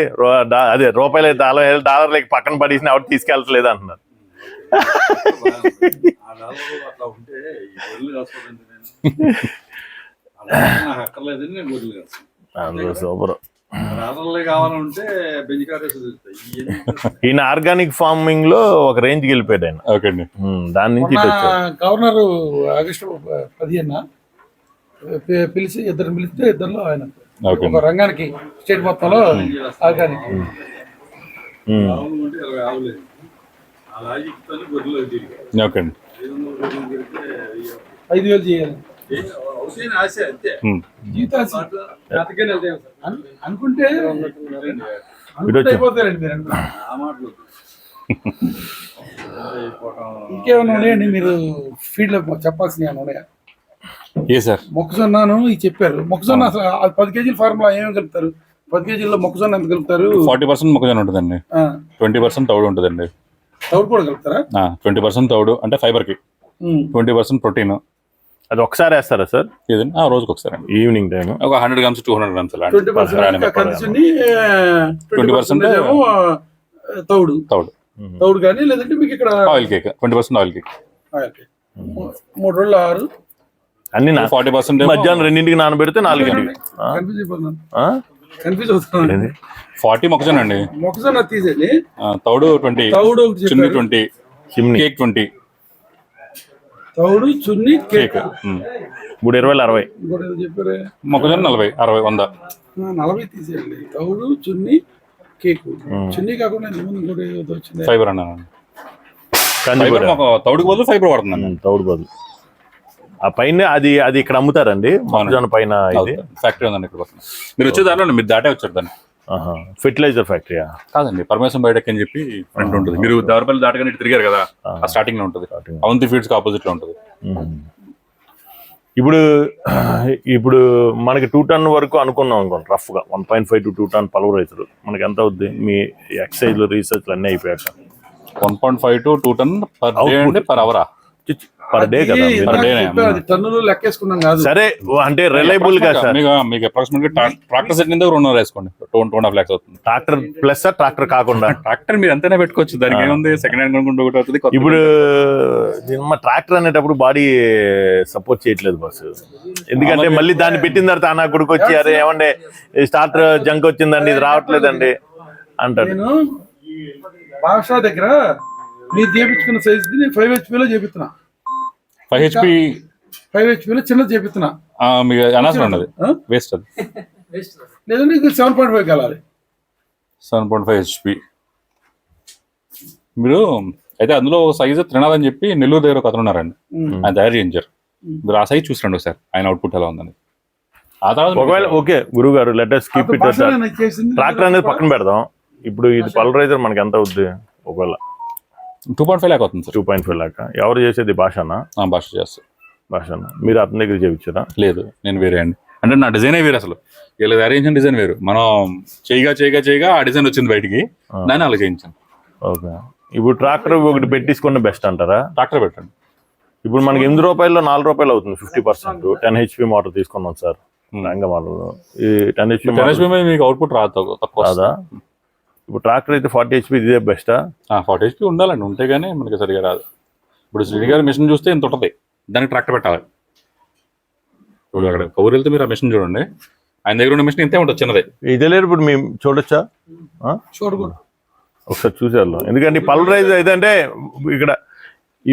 C: అదే రూపాయలు అయితే తాళం వేయాలి, డాలర్లకి పక్కన పడేసిన ఆవిడ తీసుకెళ్తలేదు అంటున్నారు.
E: అట్లా ఉంటే గొర్రెలు కాసుకోండి, నాకు అక్కర్లేదని నేను గొర్రెలు కాస్తాను.
C: సూపర్.
E: కావాలంటే
C: ఈయన ఆర్గానిక్ ఫార్మింగ్ లో ఒక రేంజ్ కి వెళ్ళిపోయాడు ఆయన. దాని నుంచి
D: గవర్నర్ ఆగస్టు 15 పిలిచి ఇద్దరు పిలిస్తే ఇద్దరులో ఆయన ఒక రంగానికి స్టేట్ మొత్తంలో ఆర్గానిక్. 5,000 చేయాలి అనుకుంటే అయిపోతారండి మీరు. ఇంకేమైనా ఉన్నాయండి మీరు ఫీల్డ్ లో చెప్పాల్సిన ఉన్నాయా? మొక్కజొన్నను ఇది చెప్పారు. మొక్కజొన్న అసలు 10 కేజీల ఫార్ములా ఏమేమి కలుపుతారు? 10 కేజీల్లో మొక్కజొన్న ఎంత కలుపుతారు?
B: 40% మొక్కజొన్న ఉంటుందండి, 20% తౌడు ఉంటుందండి.
D: తౌడు కూడా కలుపుతారా?
B: 20% తౌడు అంటే ఫైబర్ కి, 20% ప్రోటీన్.
C: అది ఒకసారి వేస్తారా సార్?
B: రోజుకి ఒకసారి అండి,
C: ఈవినింగ్ టైం.
B: ఒక 100 grams 200 grams
D: 20% తౌడు తౌడు కానీ లేదంటే మీకు ఇక్కడ
B: ఆయిల్ కేక్ 20% ఆయిల్ కేక్.
D: 3 రోజులు 6
C: అన్ని
B: 40%
C: మధ్యాహ్నం 2ంటికి నానబెడితే 4ంటికి.
D: కన్ఫ్యూజ్ అవుతుంది.
B: 40 మొక్కజొన్న అండి,
D: మొక్కజొన్న తీసేది.
B: తౌడు 20,
D: తౌడు
B: చున్ని 20, కేక్ 20.
D: తౌడు చున్ని కేక్
C: 3 20 60.
D: చెప్పారు.
B: మొక్కజొన్న 40 60 100.
D: 40 తీసేయండి. తౌడు చున్ని కేక్. చున్ని కాకుండా ఇంకోటి వచ్చింది
B: ఫైబర్ అన్నాను. తౌడుకు బదులు ఫైబర్ వాడుతున్నాను.
C: తౌడు బదులు ఆ పైన అది ఇక్కడ అమ్ముతారండి మొక్కజొన్న పైన.
B: ఫ్యాక్టరీ ఉందండి ఇక్కడ. మీరు వచ్చే దాంట్లో మీరు దాటే వచ్చారు దాన్ని.
C: ఫెర్టిలైజర్ ఫ్యాక్టరీయా?
B: కాదండి, పరమేశ్వరం బయోటెక్ అని చెప్పి ఫ్రంట్ ఉంటుంది. మీరు దేవరపల్లి దాటగానే తిరిగారు కదా, ఆ స్టార్టింగ్ లో ఉంటుంది. అవంతి ఫీడ్స్ ఆపోజిట్ లో ఉంటుంది.
C: ఇప్పుడు మనకి 2 టన్ వరకు అనుకున్నాం అనుకోండి, రఫ్ గా 1.5 to 2 టన్ పల్వరైజర్ మనకి ఎంత అవుద్ది మీ ఎక్సైజ్ రీసెర్చ్ అన్నీ అయిపోయాక?
B: 1.5 to 2 టన్ పర్ డే అండి, పర్ అవరా?
C: పర్ డే కదా
D: అది
B: Per day.
D: చెప్పాను, టన్నులు లెక్కేసుకున్నాం కాదు.
C: సరే, అంటే రిలయబుల్ గా సార్.
B: మీకు అప్రాక్సిమేట్ ట్రాక్టర్ సెట్ దగ్గర 2.5 వేసుకోండి, 2.5 lakhs అవుతుంది.
C: ట్రాక్టర్ ప్లస్ ట్రాక్టర్ కాకుండా
B: ట్రాక్టర్ మీరు ఎంతైనా పెట్టుకోవచ్చు, దానికి ఏముంది, సెకండ్ హ్యాండ్ కొనుక్కుంటే ఒకటి అవుతుంది, కొత్తది
C: ఇప్పుడు ట్రాక్టర్ అనేటప్పుడు బాడీ సపోర్ట్ చేయట్లేదు బస్. ఎందుకంటే మళ్ళీ దాన్ని పెట్టిన తర్వాత నా కొడుకు వచ్చి అరే ఏమండే స్టార్టర్ జంక్ వచ్చిందండి, ఇది రావట్లేదండి అంటాడు.
D: నేను భాషా దగ్గర మీరు చేపించుకున్న సైజ్ నేను 5 HP లో చేపిస్తున్నా.
B: 5 HP
D: 5 HP లో చిన్నది చేపిస్తున్నా.
B: మీకు అనవసరం ఉండదు, వేస్ట్ అది.
D: లేదంటే ఇది 7.5 వెళ్ళాలి.
B: 7.5 HP మీరు అయితే అందులో సైజు త్రినాథ్ అని చెప్పి నెల్లూరు దగ్గర ఒక అతను ఉన్నారండి, ఆయన తయారు చేయించారు. మీరు ఆ సైజ్ చూసిరండి ఒకసారి, ఆయన అవుట్పుట్ ఎలా ఉందని. ఆ తర్వాత
C: ఒకవేళ ఓకే గురువు గారు let us keep it at that. Tractor అనేది పక్కన పెడదాం. ఇప్పుడు ఇది పల్వరైజర్ మనకి ఎంత అవుద్ది? ఒకవేళ
B: 2.5 lakh అవుతుంది సార్.
C: 2.5 లాక్. ఎవరు చేసేది? భాషనా?
B: భాష చేస్తారు.
C: భాషనా? మీరు అతని దగ్గర చేయించారా?
B: లేదు, నేను వేరే అండి. అంటే నా డిజైనే వేరు, అసలు వీళ్ళు తయారు చేయించిన డిజైన్ వేరు. మనం చేయగా ఆ డిజైన్ వచ్చింది బయటికి, దాన్ని అలా చేయించాను.
C: ఓకే. ఇప్పుడు ట్రాక్టర్ ఒకటి పెట్టించుకున్న బెస్ట్ అంటారా?
B: ట్రాక్టర్ పెట్టండి.
C: ఇప్పుడు మనకి 8 రూపాయల్లో 4 రూపాయలు అవుతుంది 50%. 10 HP మోటార్ తీసుకున్నాం సార్, రంగ మోడల్. ఈ 10 HP
B: 10 HP మీకు అవుట్పుట్ రాదు, తక్కువ
C: రాదా? ఇప్పుడు ట్రాక్టర్ అయితే 40 HP ఇదే బెస్టా?
B: 40 HP ఉండాలండి, ఉంటే గానీ మనకి సరిగా రాదు. ఇప్పుడు శ్రీడి గారి మిషన్ చూస్తే ఇంత ఉంటుంది, దానికి ట్రాక్టర్ పెట్టాలి. ఇప్పుడు అక్కడ కౌరు వెళ్తే మీరు ఆ మిషన్ చూడండి, ఆయన దగ్గర ఉన్న మిషన్ ఇంతే ఉంటుంది, చిన్నదే.
C: ఇదే లేదు ఇప్పుడు మేము చూడొచ్చా?
D: చూడకూడదు,
C: ఒకసారి చూసేవాళ్ళం. ఎందుకంటే పల్వరైజ్ అయితే అంటే ఇక్కడ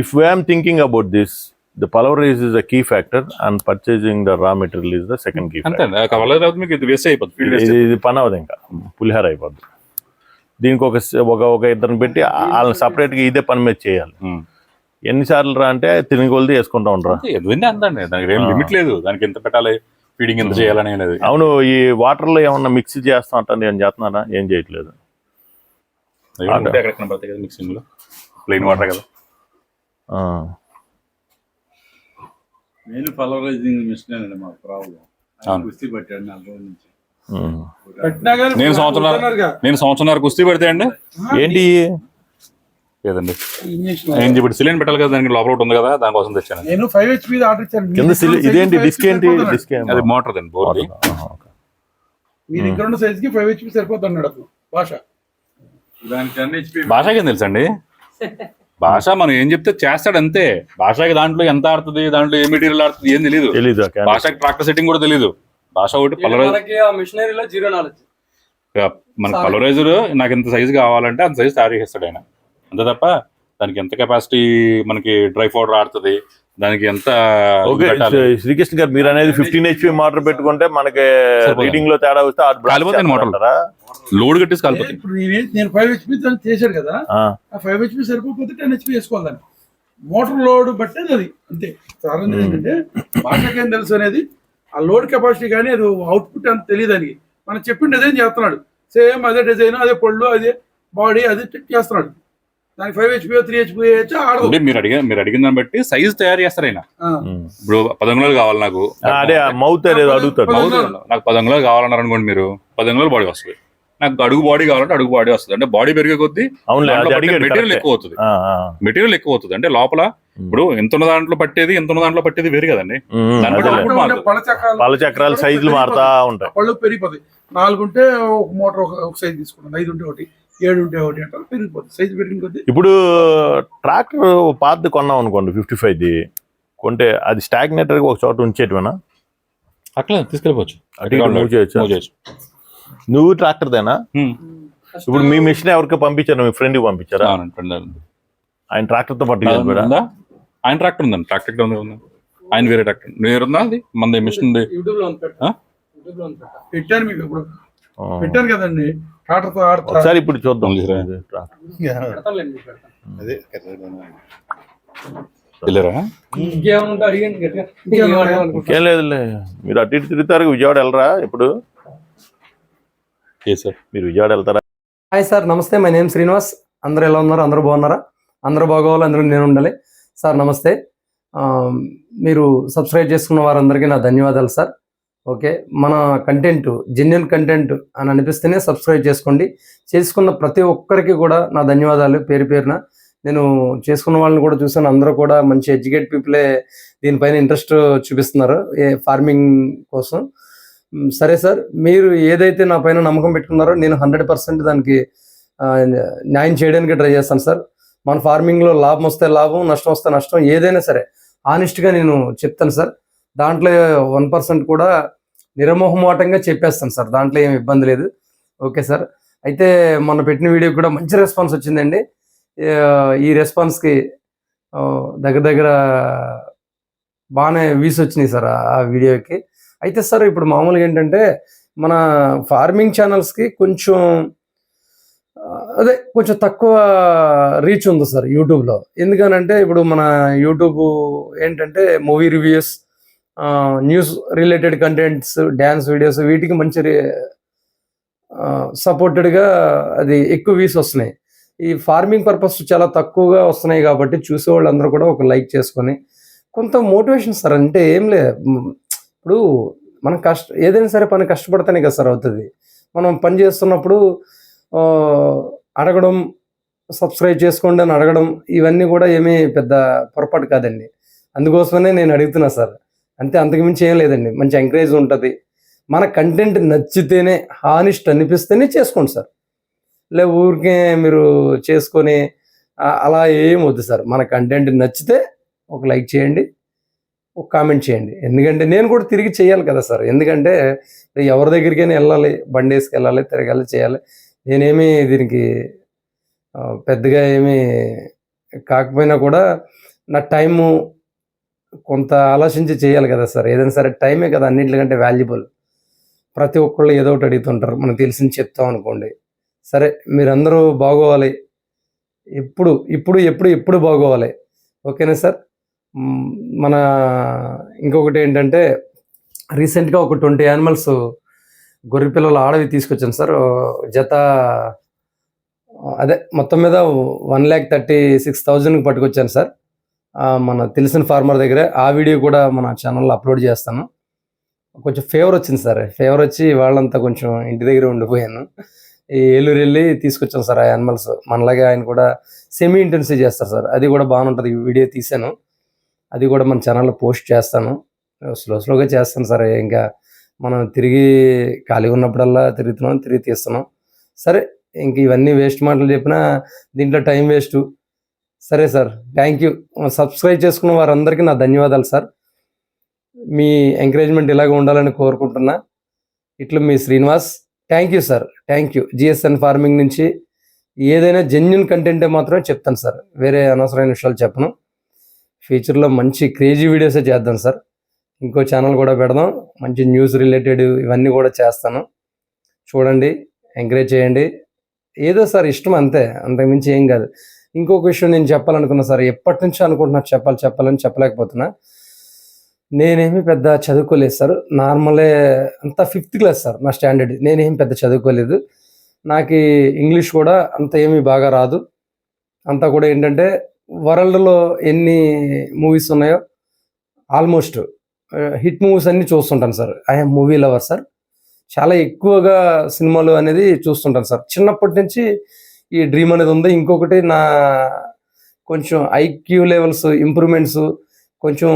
C: if I'm thinking about this, the pulverize is the key factor and purchasing the raw material is the second key
B: అంతే
C: ఫ్యాక్టర్.
B: కవర్ అవుతుంది, మీకు ఇది వేస్ట్ అయిపోతుంది, ఫీల్డ్ వేస్ట్.
C: ఇది పని అవ్వదు, ఇంకా పులిహార అయిపోద్ది. దీనికి ఒక ఇద్దరిని పెట్టి వాళ్ళని సపరేట్గా ఇదే పని మీద చేయాలి. ఎన్నిసార్లు రా అంటే తిరిగి కొలిది వేసుకుంటా ఉండరా?
B: ఎదుగుంది అంతండి, దానికి ఏం లిమిట్ లేదు, దానికి ఎంత పెట్టాలి, ఫీడింగ్ ఎంత చేయాలని అనేది.
C: అవును. ఈ వాటర్ లో ఏమన్నా మిక్స్ చేస్తా అంటాను, ఏం చేస్తున్నారా? ఏం చేయట్లేదు.
B: ఎక్కడ కనబడతాయి కదా మిక్సింగ్ లో, ప్లెయిన్ వాటర్ కదా.
E: నేను పల్వరైజింగ్ మిషన్ అండి మాకు ప్రాబ్లం. కుస్తీ పట్టాడు 4 రోజుల నుంచి.
D: పెట్టినా కానీ
B: నేను సంవత్సరంన్నర కుస్తీ పెడితే అండి.
C: ఏంటి
B: లేదండి,
D: ఇంజక్షన్
B: నేను ఇప్పుడు సిలిండర్ పెట్టాలి కదా, దానికి లోపల ఒకటి ఉంది కదా, దానికోసం తెచ్చాను.
D: నేను 5 HP ఆర్డర్ ఇచ్చాను.
C: కింద ఇదేంటి డిస్క్ ఏంటి? డిస్క్
B: అది మోటార్ అండి, బోర్ది.
D: మీ దగ్గర ఉన్న సైజ్ కి 5 HP సరిపోతుంది అన్నాడు అప్పుడు భాష.
E: దానికి 10 HP
B: భాషకి ఏం తెలుసండి? భాష మనం ఏం చెప్తే చేస్తాడు అంతే. భాషకి దాంట్లో ఎంత ఆడుతుంది, దాంట్లో ఏ మెటీరియల్ ఆడుతుంది ఏం తెలియదు. భాషకి ట్రాక్టర్ సెట్టింగ్ కూడా తెలియదు. భాష ఒకటి
A: మిషనరీలో జీరో నాలెడ్జ్.
B: మనకి పలరైజర్ నాకు ఎంత సైజు కావాలంటే అంత సైజు తయారు చేస్తాడు ఆయన, అంతే తప్ప దానికి ఎంత కెపాసిటీ మనకి డ్రై పౌడర్ ఆడుతుంది, దానికి ఎంత.
C: శ్రీకృష్ణ గారు మీరు అనేది 15 HP మోటార్ పెట్టుకుంటే మనకి రీడింగ్ లో తేడా వస్తే
B: కాలిపోతుంది మోటార్, లోడ్ కట్టేసి కాలిపోతుంది.
D: ఇప్పుడు నేను 5 HP చేశాడు కదా, ఆ 5 HP సరిపోతే 10 HP వేసుకోవాలి. దాన్ని మోటార్ లోడ్ బట్టేది అది అంతే. సాధారణ ఏంటంటే భాషకి ఏం తెలుసు అనేది ఆ లోడ్ కెపాసిటీ కానీ అది అవుట్పుట్ అంత తెలియదు. దానికి మనం చెప్పిన డిజైన్ చేస్తున్నాడు, సేమ్ అదే డిజైన్, అదే పళ్ళు, అదే బాడీ, అదే చేస్తున్నాడు. దానికి 5 HP 3 HP
B: అంటే మీరు అడిగిన దాన్ని బట్టి సైజ్ తయారు చేస్తారు ఆయన. ఇప్పుడు 10 అంగుళాలు కావాలి నాకు,
C: అదే మౌత్ అడుగుతాడు.
B: నాకు 10 అంగుళాలు కావాలన్నారు అనుకోండి మీరు, 10 అంగుళాలు బాడీ వస్తుంది. నాకు అడుగు బాడీ కావాలంటే అడుగు బాడీ వస్తుంది. అంటే బాడీ పెరిగే కొద్దీ మెటీరియల్ ఎక్కువ అవుతుంది. మెటీరియల్ ఎక్కువ అవుతుంది అంటే లోపల ఇప్పుడు ఎంత ఉన్న దాంట్లో పట్టేది వేరు కదండి.
C: పళ్ళ చక్రాల సైజులు మారుతా ఉంటాయి,
D: పళ్ళు పెరిగిపోతాయి. 4 ఉంటే ఒక మోటార్ ఒక సైజ్ తీసుకుంటాం, 5 ఉంటే ఒకటి, 7 ఉంటే ఒకటి అంటే పెరిగిపోతుంది, సైజు పెరిగిన కొద్దీ.
C: ఇప్పుడు ట్రాక్టర్ పాతది కొన్నాం అనుకోండి 55ది కొంటే అది స్టాగ్నేటర్ ఒక చోట ఉంచేటివేనా?
B: అట్లా తీసుకెళ్ళిపోవచ్చు,
C: నువ్వు ట్రాక్టర్ దేనా? ఇప్పుడు మీ మిషన్ ఎవరికి పంపించారు? మీ ఫ్రెండ్ కి పంపించారా? ఆయన ట్రాక్టర్ తో పట్టుకెళ్ళిపోయాడా?
B: ఆయన ట్రాక్టర్ ఉందండి, ట్రాక్టర్ ఉంది, ఆయన వేరే ట్రాక్టర్ వేరుందా? అది మన మిషన్ ఉంది.
D: పెట్టాను మీకు ఇప్పుడు, పెట్టాను కదండి ట్రాక్టర్ తో ఆడుతా.
C: ఒకసారి ఇప్పుడు చూద్దాం. ఇంకేం లేదులే, మీరు అటు ఇటు తిరుగుతారు. విజయవాడ వెళ్ళరా ఇప్పుడు? మీరు విజయవాడ వెళ్తారా?
A: హాయ్ సార్, నమస్తే. My name Srinivas. అందరూ ఎలా ఉన్నారు? అందరూ బాగున్నారా? అందరూ బాగోవాలి, అందరూ నేను ఉండాలి. సార్ నమస్తే. మీరు సబ్స్క్రైబ్ చేసుకున్న వారందరికీ నా ధన్యవాదాలు సార్. ఓకే, మన కంటెంట్ జెన్యున్ కంటెంట్ అని అనిపిస్తేనే సబ్స్క్రైబ్ చేసుకోండి. చేసుకున్న ప్రతి ఒక్కరికి కూడా నా ధన్యవాదాలు పేరు పేరున. నేను చేసుకున్న వాళ్ళని కూడా చూసాను, అందరూ కూడా మంచి ఎడ్యుకేట్ పీపులే దీనిపైన ఇంట్రెస్ట్ చూపిస్తున్నారు ఫార్మింగ్ కోసం. సరే సార్, మీరు ఏదైతే నా పైన నమ్మకం పెట్టుకున్నారో నేను 100% దానికి న్యాయం చేయడానికి ట్రై చేస్తాను సార్. మన ఫార్మింగ్లో లాభం వస్తే లాభం, నష్టం వస్తే నష్టం, ఏదైనా సరే ఆనెస్ట్గా నేను చెప్తాను సార్. దాంట్లో 1% కూడా నిర్మోహమాటంగా చెప్పేస్తాను సార్, దాంట్లో ఏం ఇబ్బంది లేదు. ఓకే సార్, అయితే మొన్న పెట్టిన వీడియోకి కూడా మంచి రెస్పాన్స్ వచ్చిందండి. ఈ రెస్పాన్స్కి దగ్గర దగ్గర బాగానే వ్యూస్ వచ్చినాయి సార్ ఆ వీడియోకి. అయితే సార్ ఇప్పుడు మామూలుగా ఏంటంటే మన ఫార్మింగ్ ఛానల్స్కి కొంచెం కొంచెం తక్కువ రీచ్ ఉంది సార్ యూట్యూబ్లో. ఎందుకనంటే ఇప్పుడు మన యూట్యూబ్ ఏంటంటే movie reviews, news related contents, dance videos, వీటికి మంచి సపోర్టెడ్గా అది ఎక్కువ వ్యూస్ వస్తున్నాయి. ఈ ఫార్మింగ్ పర్పస్ చాలా తక్కువగా వస్తున్నాయి కాబట్టి చూసే వాళ్ళందరూ కూడా ఒక లైక్ చేసుకొని కొంత మోటివేషన్ సార్. అంటే ఏం లే, ఇప్పుడు మనం ఏదైనా సరే పని కష్టపడితేనే కదా సార్ అవుతుంది. మనం పని చేస్తున్నప్పుడు అడగడం, సబ్స్క్రైబ్ చేసుకోండి అని అడగడం, ఇవన్నీ కూడా ఏమీ పెద్ద పొరపాటు కాదండి. అందుకోసమనే నేను అడుగుతున్నా సార్, అంతే, అంతకుమించి ఏం లేదండి. మంచి ఎంకరేజ్ ఉంటుంది. మన కంటెంట్ నచ్చితేనే, హానెస్ట్ అనిపిస్తేనే చేసుకోండి సార్. ఊరికే మీరు చేసుకొని అలా ఏం వద్దు సార్. మన కంటెంట్ నచ్చితే ఒక లైక్ చేయండి, ఒక కామెంట్ చేయండి. ఎందుకంటే నేను కూడా తిరిగి చేయాలి కదా సార్. ఎందుకంటే ఎవరి దగ్గరికైనా వెళ్ళాలి, బండి వేసుకెళ్ళాలి, తిరగాలి, చేయాలి. నేనేమి దీనికి పెద్దగా ఏమీ కాకపోయినా కూడా నా టైము కొంత ఆలోచించి చేయాలి కదా సార్. ఏదైనా సరే టైమే కదా అన్నింటికంటే వాల్యుబుల్. ప్రతి ఒక్కళ్ళు ఏదో ఒకటి అడుగుతుంటారు, మనకు తెలిసింది చెప్తాం అనుకోండి. సరే, మీరందరూ బాగోవాలి, ఎప్పుడు బాగోవాలి. ఓకేనా సార్. మన ఇంకొకటి ఏంటంటే రీసెంట్గా ఒక 20 యానిమల్స్ గొర్రె పిల్లలు ఆడవి తీసుకొచ్చాను సార్. జత అదే మొత్తం మీద 1,36,000కి పట్టుకొచ్చాను సార్. మన తెలిసిన ఫార్మర్ దగ్గర ఆ వీడియో కూడా మన ఛానల్లో అప్లోడ్ చేస్తాను. కొంచెం ఫేవర్ వచ్చింది సార్. ఫేవర్ వచ్చి వాళ్ళంతా కొంచెం ఇంటి దగ్గర ఉండిపోయాను. ఈ ఏలూరు వెళ్ళి తీసుకొచ్చాను సార్ ఆ యానిమల్స్. మనలాగే ఆయన కూడా సెమీ ఇంటెన్సివ్ చేస్తారు సార్, అది కూడా బాగుంటుంది. వీడియో తీశాను, అది కూడా మన ఛానల్లో పోస్ట్ చేస్తాను. స్లోగా చేస్తాను సార్. ఇంకా మనం తిరిగి ఖాళీ ఉన్నప్పుడల్లా తిరిగి తీస్తున్నాం. సరే, ఇంక ఇవన్నీ వేస్ట్ మాటలు చెప్పినా దీంట్లో టైం వేస్ట్. సరే సార్, థ్యాంక్ యూ. సబ్స్క్రైబ్ చేసుకున్న వారందరికీ నా ధన్యవాదాలు సార్. మీ ఎంకరేజ్మెంట్ ఇలాగ ఉండాలని కోరుకుంటున్నా. ఇట్లా మీ Srinivas. Thank you sir, thank you. GSN farming నుంచి ఏదైనా జెన్యున్ కంటెంటే మాత్రమే చెప్తాను సార్, వేరే అనవసరమైన విషయాలు చెప్పను. ఫ్యూచర్లో మంచి క్రేజీ వీడియోసే చేద్దాం సార్. ఇంకో ఛానల్ కూడా పెడదాం, మంచి న్యూస్ రిలేటెడ్ ఇవన్నీ కూడా చేస్తాను. చూడండి, ఎంకరేజ్ చేయండి. ఏదో సార్ ఇష్టం, అంతే, అంతకుమించి ఏం కాదు. ఇంకొక విషయం నేను చెప్పాలనుకున్నా సార్, ఎప్పటి నుంచో అనుకుంటున్నా చెప్పాలని చెప్పలేకపోతున్నా. నేనేమి పెద్ద చదువుకోలేదు సార్, నార్మలే, అంతా 5th క్లాస్ సార్ నా స్టాండర్డ్. నేనేం పెద్ద చదువుకోలేదు. నాకు ఇంగ్లీష్ కూడా అంత ఏమీ బాగా రాదు. అంతా కూడా ఏంటంటే వరల్డ్లో ఎన్ని మూవీస్ ఉన్నాయో ఆల్మోస్ట్ హిట్ మూవీస్ అన్నీ చూస్తుంటాను sir. I'm movie lover sir. చాలా ఎక్కువగా సినిమాలు అనేది చూస్తుంటాను సార్. చిన్నప్పటి నుంచి ఈ డ్రీమ్ అనేది ఉంది. ఇంకొకటి, నా కొంచెం ఐక్యూ లెవెల్స్ ఇంప్రూవ్మెంట్స్, కొంచెం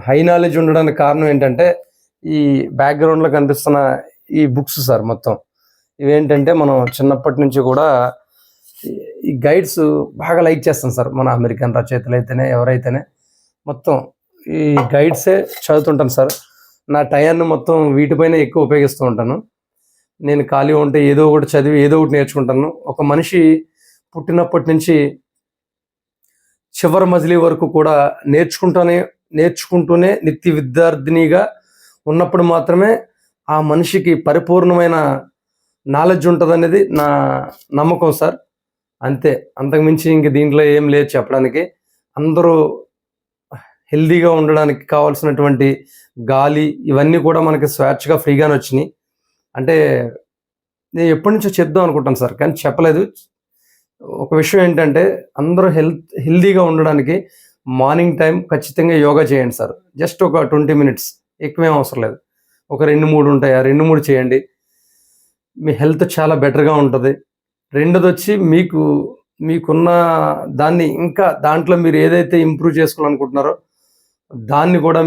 A: హై నాలెడ్జ్ ఉండడానికి కారణం ఏంటంటే ఈ బ్యాక్గ్రౌండ్లో కనిపిస్తున్న ఈ బుక్స్ సార్. మొత్తం ఇవేంటంటే మనం చిన్నప్పటి నుంచి కూడా ఈ గైడ్స్ బాగా లైక్ చేస్తాం సార్. మన అమెరికన్ రచయితలు అయితేనే ఎవరైతేనే మొత్తం ఈ గైడ్సే చదువుతుంటాను సార్. నా టయాన్ని మొత్తం వీటిపైన ఎక్కువ ఉపయోగిస్తూ ఉంటాను. నేను ఖాళీ ఉంటే ఏదో ఒకటి చదివి ఏదో ఒకటి నేర్చుకుంటాను. ఒక మనిషి పుట్టినప్పటి నుంచి చివరి మజిలీ వరకు కూడా నేర్చుకుంటూనే నిత్య విద్యార్థినిగా ఉన్నప్పుడు మాత్రమే ఆ మనిషికి పరిపూర్ణమైన నాలెడ్జ్ ఉంటుంది అనేది నా నమ్మకం సార్. అంతే, అంతకుమించి ఇంక దీంట్లో ఏం లేదు చెప్పడానికి. అందరూ హెల్దీగా ఉండడానికి కావాల్సినటువంటి గాలి ఇవన్నీ కూడా మనకి స్వేచ్ఛగా ఫ్రీగానే వచ్చినాయి. అంటే నేను ఎప్పటి నుంచో చెప్దాం అనుకుంటాను సార్, కానీ చెప్పలేదు. ఒక విషయం ఏంటంటే అందరూ హెల్దీగా ఉండడానికి మార్నింగ్ టైం ఖచ్చితంగా యోగా చేయండి సార్. జస్ట్ ఒక 20 మినిట్స్, ఎక్కువేం అవసరం లేదు. ఒక 2-3 ఉంటాయి, ఆ 2-3 చేయండి. మీ హెల్త్ చాలా బెటర్గా ఉంటుంది. రెండోదొచ్చి మీకున్న దాన్ని ఇంకా దాంట్లో మీరు ఏదైతే ఇంప్రూవ్ చేసుకోవాలనుకుంటున్నారో దాన్ని కూడా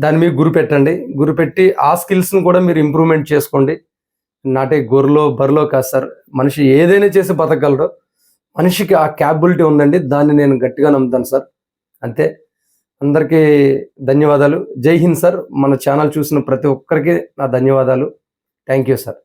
A: దాని మీద గురిపెట్టి ఆ స్కిల్స్ని కూడా మీరు ఇంప్రూవ్మెంట్ చేసుకోండి. నాటే గొర్రెలో బరిలో కాదు సార్, మనిషి ఏదైనా చేసి బతకగలడు. మనిషికి ఆ క్యాపబిలిటీ ఉందండి, దాన్ని నేను గట్టిగా నమ్ముతాను సార్. అంతే. అందరికీ ధన్యవాదాలు. జై హింద్ సార్. మన ఛానల్ చూసిన ప్రతి ఒక్కరికి నా ధన్యవాదాలు. Thank you sir.